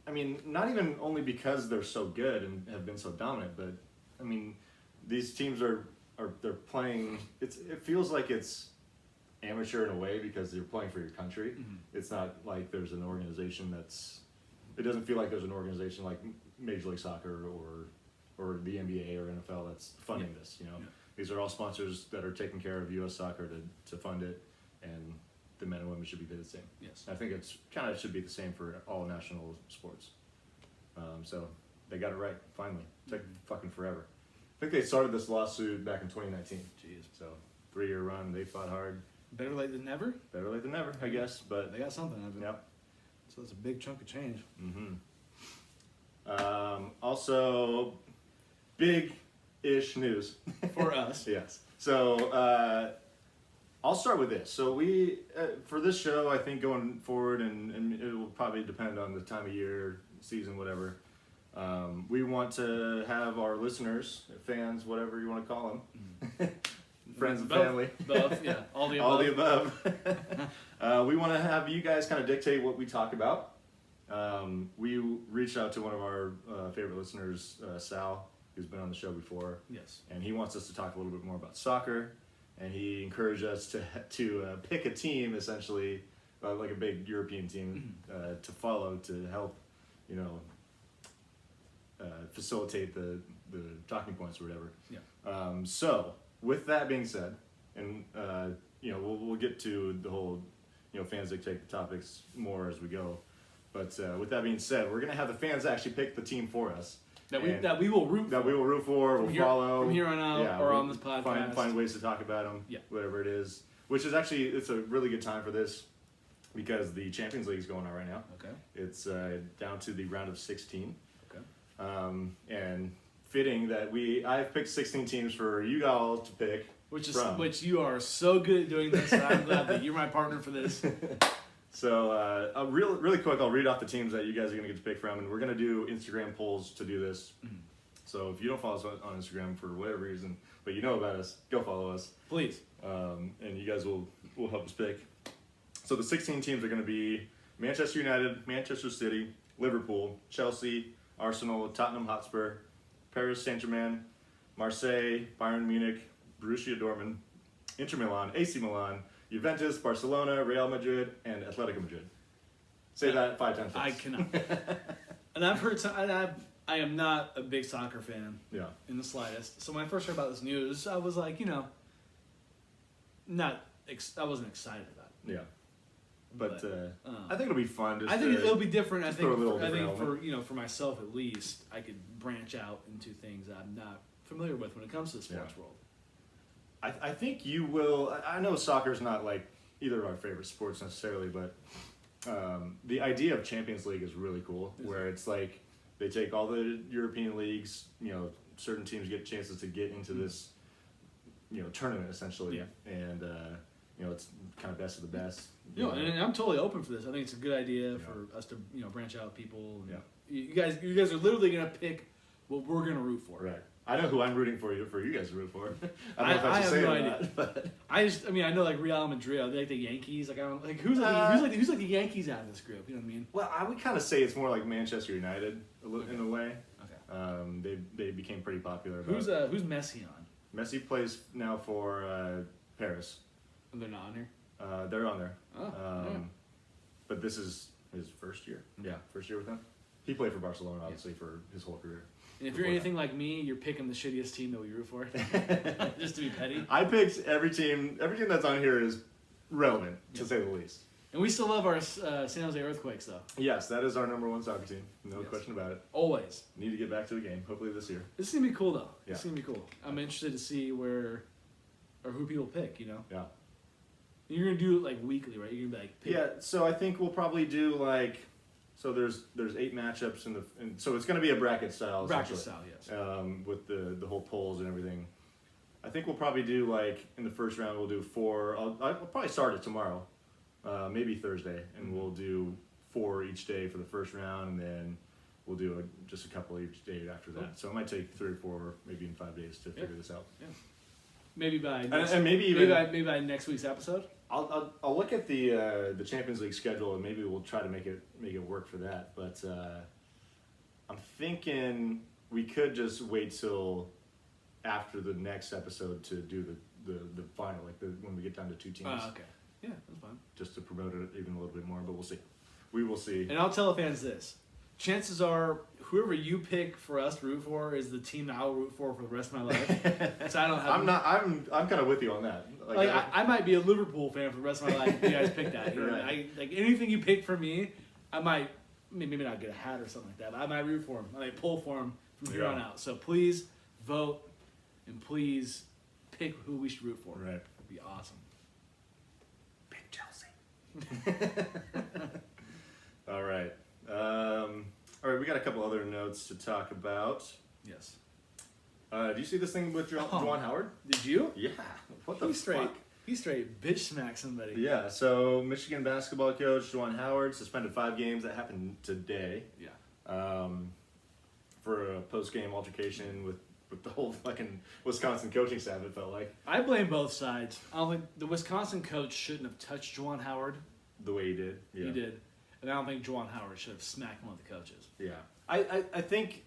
I mean, not even only because they're so good and have been so dominant, but I mean, these teams are they're playing. It feels like it's amateur in a way because you're playing for your country. It's not like there's an organization that's. It doesn't feel like there's an organization like Major League Soccer or the NBA or NFL that's funding this. You know, these are all sponsors that are taking care of U.S. Soccer to fund it, and the men and women should be the same. Yes. I think it's kind of should be the same for all national sports. So they got it right finally. It took fucking forever. I think they started this lawsuit back in 2019. Jeez. So 3-year run. They fought hard. Better late than never. Better late than never, I guess. But They got something out of it. yep. So that's a big chunk of change. Also, big-ish news. For us. Yes. So I'll start with this. So we, for this show, I think going forward, and it will probably depend on the time of year, season, whatever. We want to have our listeners, fans, whatever you want to call them, friends and Both. family. Both, yeah. All the above. All the above. We want to have you guys kind of dictate what we talk about. We reached out to one of our favorite listeners, Sal, who's been on the show before. Yes. And he wants us to talk a little bit more about soccer. And he encouraged us to pick a team, essentially, like a big European team, to follow to help, facilitate the talking points or whatever. Yeah. So with that being said, and we'll get to the whole, fans dictate the topics more as we go. But with that being said, we're gonna have the fans actually pick the team for us. That we will root That we will root for, we'll follow. From here on out, Yeah, or we'll on this podcast. Find ways to talk about them, Yeah. whatever it is. Which is actually, it's a really good time for this because the Champions League is going on right now. Okay. It's down to the round of 16. Okay. And fitting that I've picked 16 teams for you all to pick. Which from. you are so good at doing this. And I'm glad that you're my partner for this. So, really quick, I'll read off the teams that you guys are going to get to pick from, and we're going to do Instagram polls to do this. So if you don't follow us on Instagram for whatever reason, but you know about us, go follow us. Please. And you guys will help us pick. So the 16 teams are going to be Manchester United, Manchester City, Liverpool, Chelsea, Arsenal, Tottenham Hotspur, Paris Saint-Germain, Marseille, Bayern Munich, Borussia Dortmund, Inter Milan, AC Milan, Juventus, Barcelona, Real Madrid, and Atletico Madrid. Say that 5 times fast. I cannot. And I've heard some, and I am not a big soccer fan Yeah. in the slightest. So when I first heard about this news, I was like, I wasn't excited about it. Yeah. But I think it'll be fun. I think it'll be different. I throw a think, little I think different for myself at least, I could branch out into things I'm not familiar with when it comes to the sports world. I think you will. I know soccer's not like either of our favorite sports necessarily, but the idea of Champions League is really cool. Where it's like they take all the European leagues, certain teams get chances to get into this, tournament essentially, and it's kind of best of the best. And I'm totally open for this. I think it's a good idea for us to branch out people. And you guys are literally gonna pick what we're gonna root for. Right. I know who I'm rooting for you guys to root for. I don't know if I I should have say no it or idea. not, but I know like Real Madrid. Are they like the Yankees? Like I'm like who's like the Yankees out of this group? You know what I mean? well, I would kind of say it's more like Manchester United in a way. Okay. They became pretty popular. Who's Messi on? Messi plays now for Paris. They're not on here. They're on there. Oh, But this is his first year. Yeah, first year with them. He played for Barcelona, obviously, for his whole career. And if you're anything like me, you're picking the shittiest team that we root for, just to be petty. I picked every team that's on here is relevant, to say the least. And we still love our San Jose Earthquakes, though. Yes, that is our number 1 soccer team. No question about it. Always. Need to get back to the game, hopefully this year. This is gonna be cool, though. Yeah. This is gonna be cool. I'm interested to see who people pick. Yeah. You're gonna do it like weekly, right? You're gonna be like, pick. Yeah, so I think we'll probably do like, so there's 8 matchups so it's going to be a bracket style. Bracket essentially. style, yes. With the whole polls and everything. I think we'll probably do like in the first round we'll do 4. I'll probably start it tomorrow, maybe Thursday, and we'll do 4 each day for the first round, and then we'll do just a couple each day after that. Cool. So it might take 3 or 4, maybe in 5 days to figure this out. Yeah. Maybe by And maybe even maybe by next week's episode. I'll look at the Champions League schedule and maybe we'll try to make it work for that. But I'm thinking we could just wait till after the next episode to do the final, like when we get down to 2 teams. Okay. Yeah, that's fine. Just to promote it even a little bit more, but we'll see. We will see. And I'll tell the fans this: chances are, whoever you pick for us to root for is the team that I'll root for the rest of my life. So I don't have. I'm kind of with you on that. Like I might be a Liverpool fan for the rest of my life if you guys pick that. You know? Right. Like anything you pick for me, I might maybe not get a hat or something like that, but I might root for him. I might pull for him from here on out. So please vote and please pick who we should root for. Right. It'd be awesome. Big Chelsea. All right. All right, we got a couple other notes to talk about. Yes. Do you see this thing with Juwan Howard? Did you? Yeah. What the fuck? He straight bitch smacked somebody. Yeah, so Michigan basketball coach Juwan Howard suspended 5 games. That happened today. Yeah. For a post-game altercation with the whole fucking Wisconsin coaching staff, it felt like. I blame both sides. I don't think the Wisconsin coach shouldn't have touched Juwan Howard. The way he did. Yeah. He did. And I don't think Juwan Howard should have smacked one of the coaches. Yeah. I think,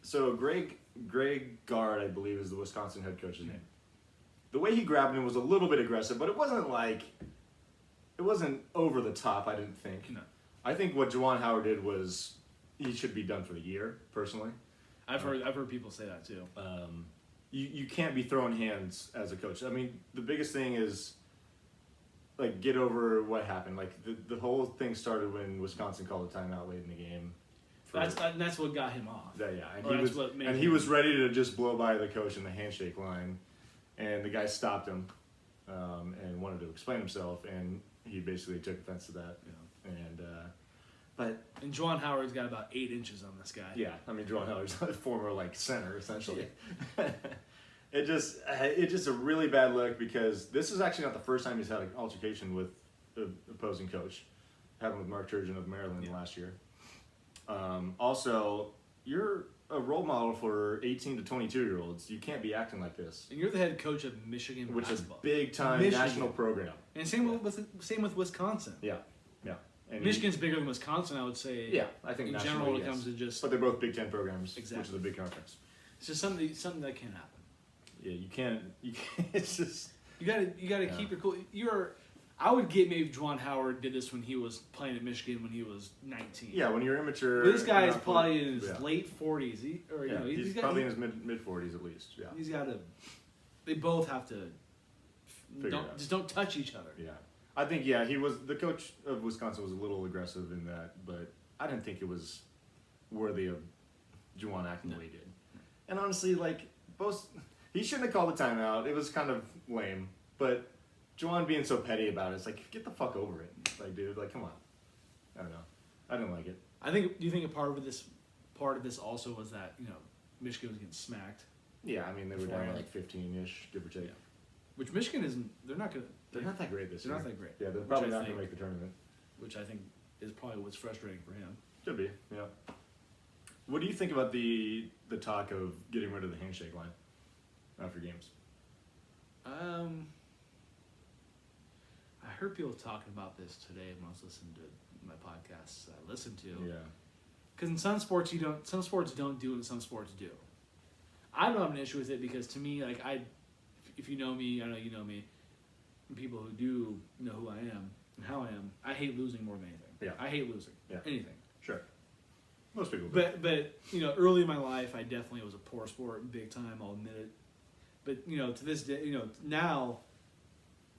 so Greg Gard, I believe, is the Wisconsin head coach's name. The way he grabbed him was a little bit aggressive, but it wasn't over the top, I didn't think. No. I think what Juwan Howard did was, he should be done for the year, personally. I've heard people say that too. You can't be throwing hands as a coach. I mean, the biggest thing is, like, get over what happened. Like, the whole thing started when Wisconsin called a timeout late in the game. That's what got him off. And he was ready to just blow by the coach in the handshake line, and the guy stopped him and wanted to explain himself, and he basically took offense to that. Yeah. And Juwan Howard's got about 8 inches on this guy. Yeah, I mean, Juwan Howard's a former center essentially. Yeah. It's just a really bad look because this is actually not the first time he's had an altercation with the opposing coach. happened with Mark Turgeon of Maryland Yeah. last year. Also, you're a role model for 18 to 22-year-olds. You can't be acting like this, And you're the head coach of Michigan which is basketball. big time Michigan. national program. And same with Wisconsin. Yeah, yeah. And Michigan's bigger than Wisconsin, I would say. yeah, I think in nationally, general, when it yes. comes to just But they're both Big Ten programs, which Exactly. is a big conference. it's just something that can happen. Yeah, you can't. It's just. You gotta Yeah. keep your cool. I would get maybe Juwan Howard did this when he was playing at Michigan when he was 19. Yeah, when you're immature. But this guy is not probably in his yeah. late 40s. Yeah, he's probably in his mid 40s at least. Yeah. He's got to. They both have to. Figure it out. Just don't touch each other. Yeah, I think he was the coach of Wisconsin was a little aggressive in that, but I didn't think it was worthy of Juwan acting the way he did. And honestly, like he shouldn't have called the timeout. It was kind of lame, but Juwan being so petty about it, it's like get the fuck over it. Like, dude, like come on. I don't know. I didn't like it. Do you think a part of this also was that Michigan was getting smacked, Yeah, I mean they were down Beforehand. like 15-ish, give or take. Yeah. which Michigan isn't. They're not gonna. They're not that great this They're year. not that great. Yeah, they're Which probably I not going think- to make the tournament. Which I think is probably what's frustrating for him. Could be, yeah. What do you think about the talk of getting rid of the handshake line after games? I heard people talking about this today when I was listening to my podcasts I listened to. Yeah. Because in some sports some sports don't do it and some sports do. I don't have an issue with it because to me, like if you know me, I know you know me. And people who do know who I am and how I am, I hate losing more than anything. Yeah. I hate losing. Yeah. Anything. Sure. Most people do. But early in my life, I definitely was a poor sport, big time. I'll admit it. But to this day, now,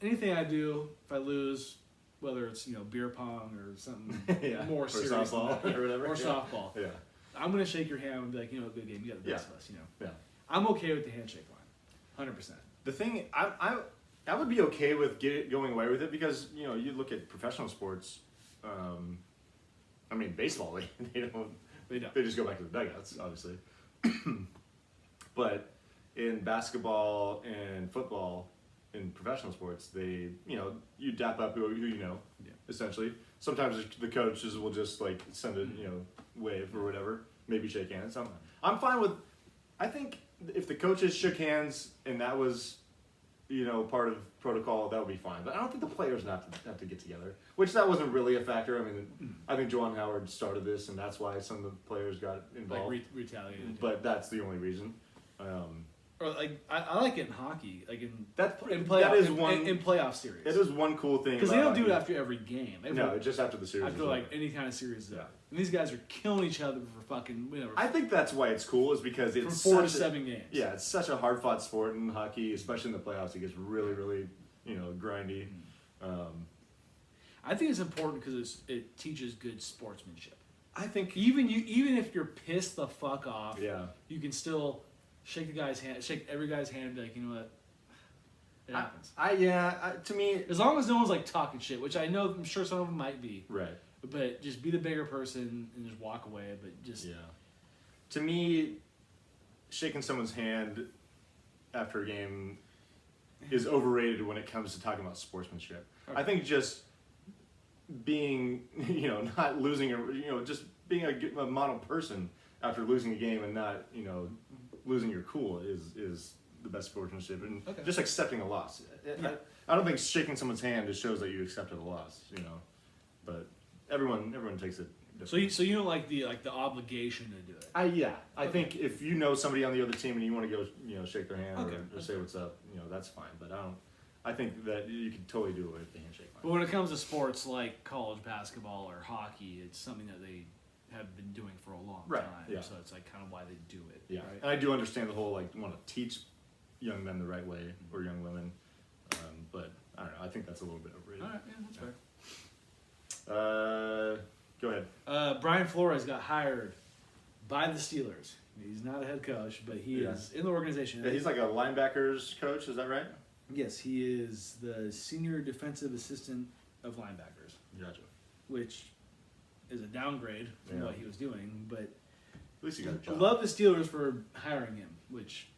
anything I do, if I lose, whether it's beer pong or something Yeah. more Or serious, softball than that, or whatever. or Yeah. softball, Yeah. I'm gonna shake your hand and be like, good game, you got the best of us, Yeah. I'm okay with the handshake line, 100%. The thing, I would be okay with going away with it because, you look at professional sports, I mean, baseball, they don't. They don't. They just go back to the dugouts, obviously. But in basketball and football, in professional sports, they, you dap up who you know, Yeah. essentially. Sometimes the coaches will just like send a, wave or whatever, maybe shake hands. I'm fine with. I think if the coaches shook hands and that was, part of protocol, that would be fine. But I don't think the players have to get together, which that wasn't really a factor. I mean, I think Juwan Howard started this, and that's why some of the players got involved. Like retaliated. But that's the only reason. Or like I like it in hockey, like in That playoff, that is one. in playoff series. It is one cool thing because they don't about do it hockey. after every game. No, just after the series. After is like over. any kind of series. Yeah. And these guys are killing each other for fucking I think that's why it's cool, is because from it's 4 to such a- 7 games. Yeah, it's such a hard fought sport in hockey, especially in the playoffs. It gets really, really, grindy. I think it's important because it teaches good sportsmanship. I think. Even if you're pissed the fuck off, Yeah. you can still shake every guy's hand and be like, you know what, it happens. To me, As long as no one's like talking shit, which I'm sure some of them might be, right. but just be the bigger person and just walk away. But just Yeah. To me, shaking someone's hand after a game is overrated when it comes to talking about sportsmanship. Okay. I think just being, not losing, just being a model person after losing a game and not, losing your cool is the best sportsmanship, and Okay. just accepting a loss. Yeah. I don't think shaking someone's hand just shows that you accepted a loss, but everyone takes it. so you don't like the obligation to do it. I think if you know somebody on the other team and you want to go, shake their hand Okay, or that's say fair. what's up, that's fine. But I think that you can totally do away with the handshake But line. when it comes to sports like college basketball or hockey, it's something that they have been doing for a long Right, time. yeah. So it's like kind of why they do it. Yeah, Right? and I do understand the whole want to teach young men the right way or young women, but I don't know. I think that's a little bit overrated. All right, yeah, that's fair. Go ahead. Brian Flores got hired by the Steelers. He's not a head coach, but he Yeah. is in the organization. Yeah, he's like a linebackers coach. Is that right? Yes, he is the senior defensive assistant of linebackers, Gotcha. which is a downgrade from Yeah. what he was doing. But At least he got a I job. love the Steelers for hiring him, which,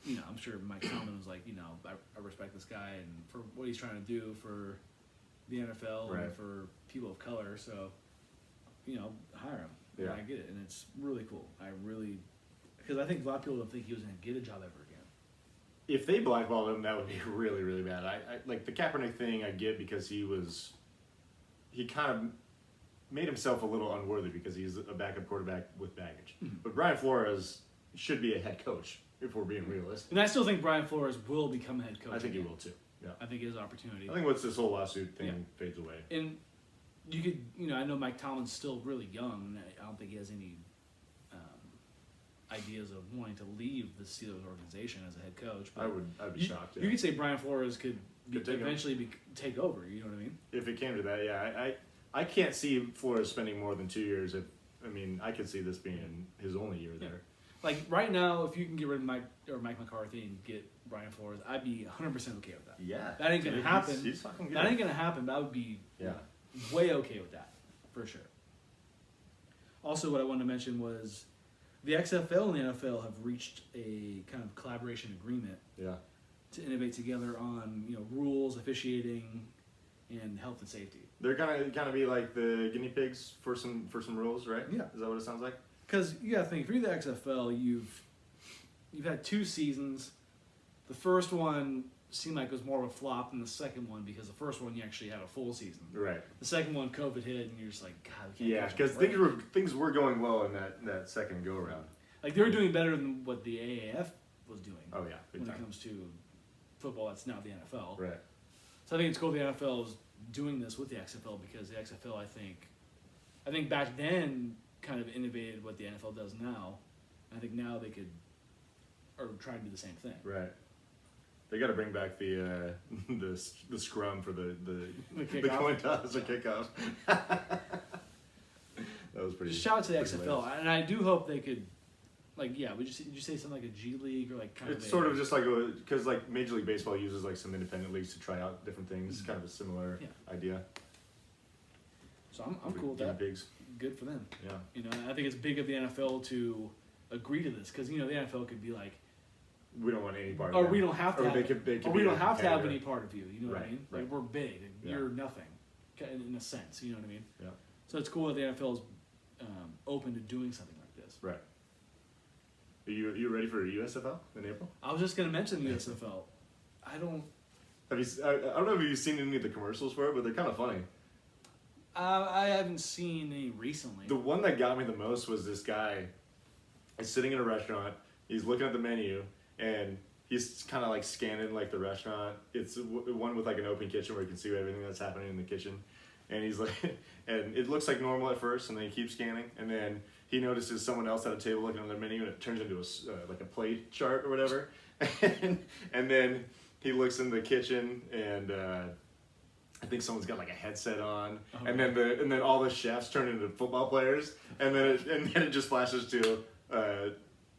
I'm sure Mike Tomlin was like, I respect this guy and for what he's trying to do for, the NFL Right. and for people of color. So, hire him. Yeah. And I get it, and it's really cool. Because I think a lot of people don't think he was going to get a job ever again. If they blackballed him, that would be really, really bad. I like the Kaepernick thing. I get because he kind of made himself a little unworthy because he's a backup quarterback with baggage. Mm-hmm. But Brian Flores should be a head coach if we're being realistic. And I still think Brian Flores will become a head coach. I think he again. will too. Yeah. I think he has an opportunity. I think once this whole lawsuit thing Yeah. fades away. And you could, I know Mike Tomlin's still really young. I don't think he has any ideas of wanting to leave the Steelers organization as a head coach. But I'd be you, shocked. You could say Brian Flores could Could take eventually take over. You know what I mean? If it came to that, yeah, I can't see Flores spending more than 2 years. I could see this being his only year there. Like right now, if you can get rid of Mike McCarthy and get Brian Flores, I'd be 100% okay with that. Yeah, That ain't gonna happen. He's fucking good. That ain't gonna happen, but I would be Yeah. way okay with that for sure. Also, what I wanted to mention was the XFL and the NFL have reached a kind of collaboration agreement Yeah. to innovate together on rules, officiating, and health and safety. They're gonna be like the guinea pigs for some rules, right? Yeah. Is that what it sounds like? Because you gotta think, if you're the XFL, you've had 2 seasons. The first one seemed like it was more of a flop than the second one because the first one you actually had a full season. Right. The second one, COVID hit, and you're just like, God, we can't. Yeah, catch a because break. things were going well in that second go around. Like they were doing better than what the AAF was doing Oh yeah, big when it time. comes to football. That's now the NFL. Right. So I think it's cool the NFL is doing this with the XFL because the XFL, I think back then kind of innovated what the NFL does now. I think now they are trying to do the same thing. Right. They got to bring back the scrum for the kickoff. coin toss or kickoff. That was pretty. Just shout out to the pretty XFL, hilarious. and I do hope they could, did you say something like a G League or like kind It's of sort of just like because like Major League Baseball uses like some independent leagues to try out different things. Kind of a similar idea. So I'm cool with Guinea that. pigs. Good for them. Yeah. I think it's big of the NFL to agree to this because the NFL could be like, We don't want any part. or of we that. don't have to. Or have, they could or be we don't a have to have competitor. any part of you. You know what I Right, mean? right. Like we're big. And Yeah. You're nothing, in a sense. You know what I mean? Yeah. So it's cool that the NFL is open to doing something like this. Right. Are you ready for USFL in April? I was just gonna mention the USFL. I don't don't know if you've seen any of the commercials for it, but they're kind of funny. I haven't seen any recently. The one that got me the most was this guy is sitting in a restaurant. He's looking at the menu and he's kind of like scanning like the restaurant. It's one with like an open kitchen where you can see everything that's happening in the kitchen. And he's like, and it looks like normal at first, and then he keeps scanning, and then he notices someone else at a table looking at their menu, and it turns into like a plate chart or whatever. And then he looks in the kitchen, and I think someone's got like a headset on, and then all the chefs turn into football players, and then it just flashes to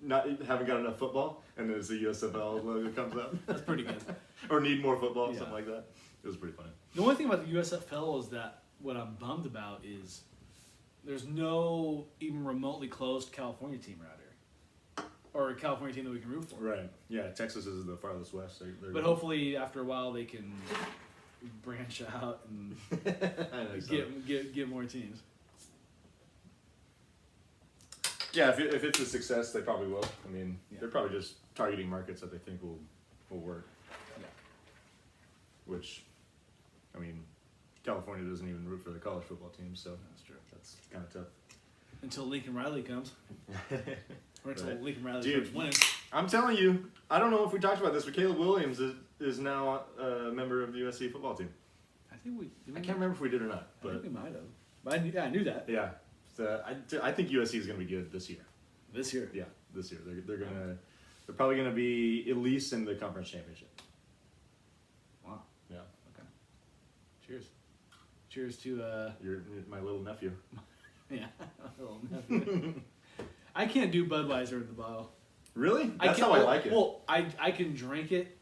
not haven't got enough football, and then the USFL logo comes up. That's pretty good. Or need more football, Yeah. something like that. It was pretty funny. The only thing about the USFL is that what I'm bummed about is there's no even remotely close California team around here, or a California team that we can root for. Right. Yeah, Texas is the farthest west. But hopefully, after a while, they can branch out and I think so. get more teams. Yeah, if it's a success, they probably will. I mean, Yeah. they're probably just targeting markets that they think will work. Yeah. Which, I mean, California doesn't even root for the college football team, so That's true. that's kind of tough. Until Lincoln Riley comes, or until Right. Lincoln Riley Dude. starts winning. I'm telling you, I don't know if we talked about this, but Caleb Williams is now a member of the USC football team. I think we. I can't remember if we did or not, I think but we might have. But I knew that yeah. So I think USC is going to be good this year. this year. Yeah, this year they're probably going to be at least in the conference championship. Wow. Yeah, Okay. Cheers. Cheers to you're my little nephew. yeah. I can't do Budweiser in the bottle. Really? That's can, how I like it. Well, I can drink it.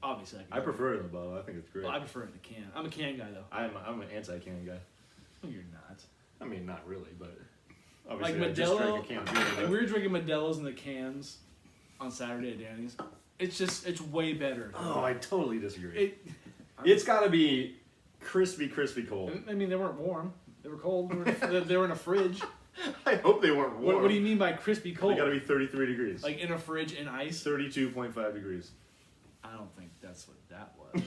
Obviously, I prefer it in the bottle. I think it's great. Well, I prefer it in a can. I'm a can guy though. I'm an anti-can guy. No, you're not. I mean, not really, but Like obviously I just Modelo. drank a can of beer. Like but- we were drinking Modelo's in the cans on Saturday at Danny's. It's way better. Oh, I totally disagree. It, It's got to be crispy cold. I mean, they weren't warm. They were cold. They were in a fridge. I hope they weren't warm. What do you mean by crispy cold? They got to be 33 degrees. Like in a fridge in ice? 32.5 degrees. I don't think that's what that was.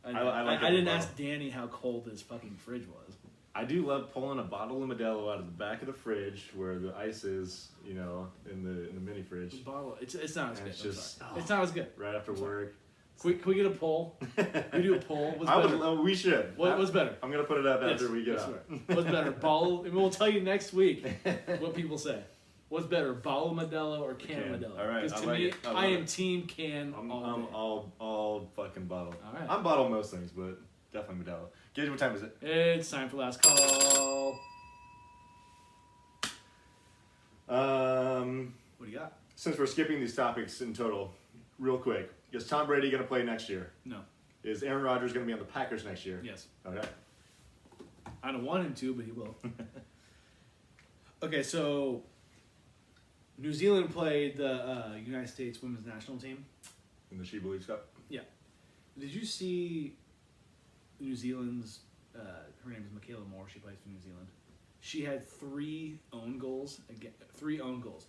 I I didn't ask Danny how cold his fucking fridge was. I do love pulling a bottle of Modelo out of the back of the fridge where the ice is, you know, in the mini fridge. The bottle, it's not as And good. it's I'm just- sorry. It's not as good. Right after work. Can we get a poll? Can we do a poll? What's I better? would. We should. What's better? I'm gonna put it up after Yes, we get yes, out. sir. What's better, bottle? And we'll tell you next week what people say. What's better, bottle Modelo or can Can. Modelo? All right, Because I to like me, it. I I love am it. team can I'm all day. all fucking bottle. All right. I'm bottle most things, but definitely Modelo. Gage, what time is it? It's time for last call. What do you got? Since we're skipping these topics in total, real quick, is Tom Brady gonna play next year? No. Is Aaron Rodgers gonna be on the Packers next year? Yes. Okay. I don't want him to, but he will. Okay, so New Zealand played the United States women's national team. In the She Believes Cup. Yeah. Did you see New Zealand's? Her name is Michaela Moore. She plays for New Zealand. She had 3 own goals. Again, 3 own goals.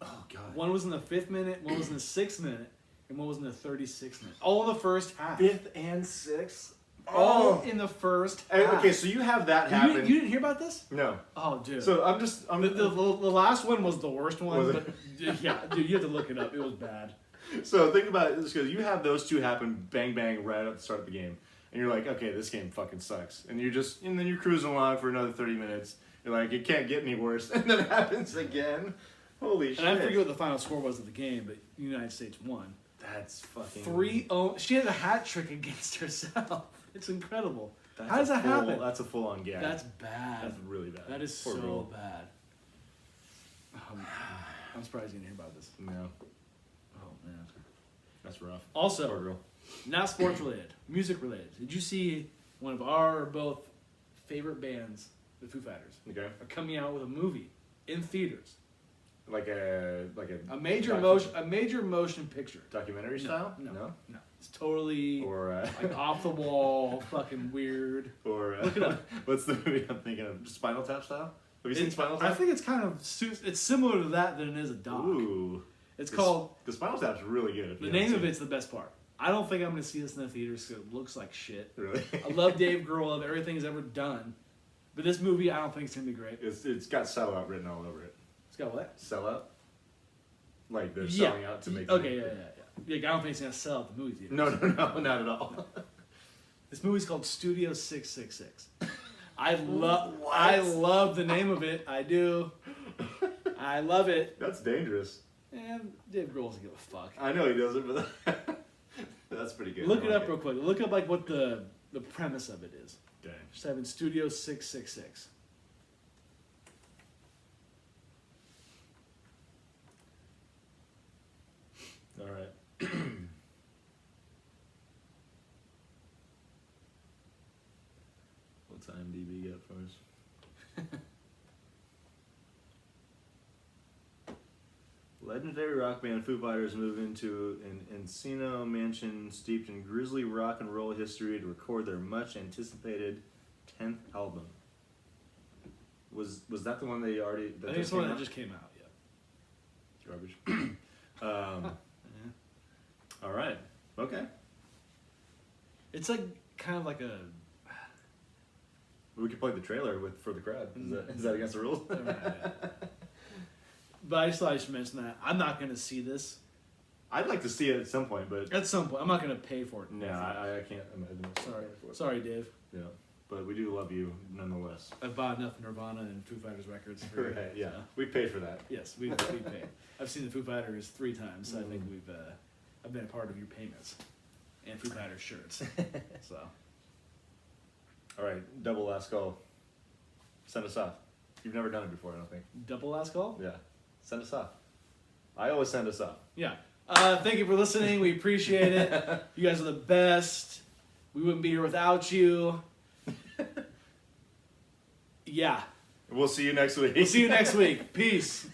Oh God. One was in the 5th minute. One was in the 6th minute. And one was in the 36th minute. All in the first half. 5th and 6th. All in the first half. Okay, so you have that You happen. didn't hear about this? No. Oh, dude. So The last one was the worst one, Was but yeah, dude, you have to look it up. It was bad. So think about it, because you have those two happen bang bang right at the start of the game, and you're like, okay, this game fucking sucks, and then you're cruising along for another 30 minutes. You're like, it can't get any worse, and then it happens again. Holy shit! And I forget what the final score was of the game, but the United States won. That's fucking 3 own. She had a hat trick against herself. It's incredible. That's How does that happen? That's a full on gag. That's bad. That's really bad. That is Poor so girl. bad. I'm surprised you didn't hear about this. No, Oh man. that's rough. Poor Also, girl. not sports related, music related. Did you see one of our both favorite bands, the Foo Fighters, Okay, are coming out with a movie in theaters? like a A major motion picture. documentary No, style. no. It's totally Or like off the wall, fucking weird. or Look it up. what's the movie I'm thinking of? Spinal Tap style. Have you seen Spinal Tap? I think it's kind of it's similar to that than it is a doc. Ooh. It's called. The Spinal Tap's really good. If The you name haven't of seen it's the best part. I don't think I'm going to see this in the theaters because it looks like shit. it. Really? I love Dave Grohl. I love everything he's ever done. But this movie, I don't think it's going to be great. It's got sellout written all over it. It's got what? Sellout? Like they're Yeah. selling out to make. Okay, yeah. Like, I don't think it's going to sell at the movie theater. No, not at all. This movie's called Studio 666. I love the name of it. I do. I love it. That's dangerous. And Dave Grohl doesn't give a fuck. I know he doesn't, but that's pretty good. Look I it like up real quick. Look up like what the premise of it is. Dang. Just type in Studio 666. All right. What's IMDb got for us? Legendary rock band Foo Fighters move into an Encino mansion steeped in grisly rock and roll history to record their much anticipated 10th album. Was that the one they already? I think it's one that just came out. Yeah. Garbage. All right. Okay. It's like kind of like a. We could play the trailer for the crowd. Is that against the rules? But I just thought I should mention that I'm not going to see this I'd like to see it at some point, but at some point. I'm not going to pay for it. no, I can't imagine. Sorry, Dave. Yeah, but we do love you nonetheless. I bought enough Nirvana and Foo Fighters records. Right? Yeah, we paid for that. Yes, we pay. I've seen the Foo Fighters 3 times. So I think I've been a part of your payments and Foo Fighters shirts. So All right, double last call. Send us off. You've never done it before, I don't think. double last call. Yeah, send us off. I always send us off. Yeah. Thank you for listening. We appreciate it. You guys are the best. We wouldn't be here without you. Yeah. We'll see you next week. We'll see you next week. Peace.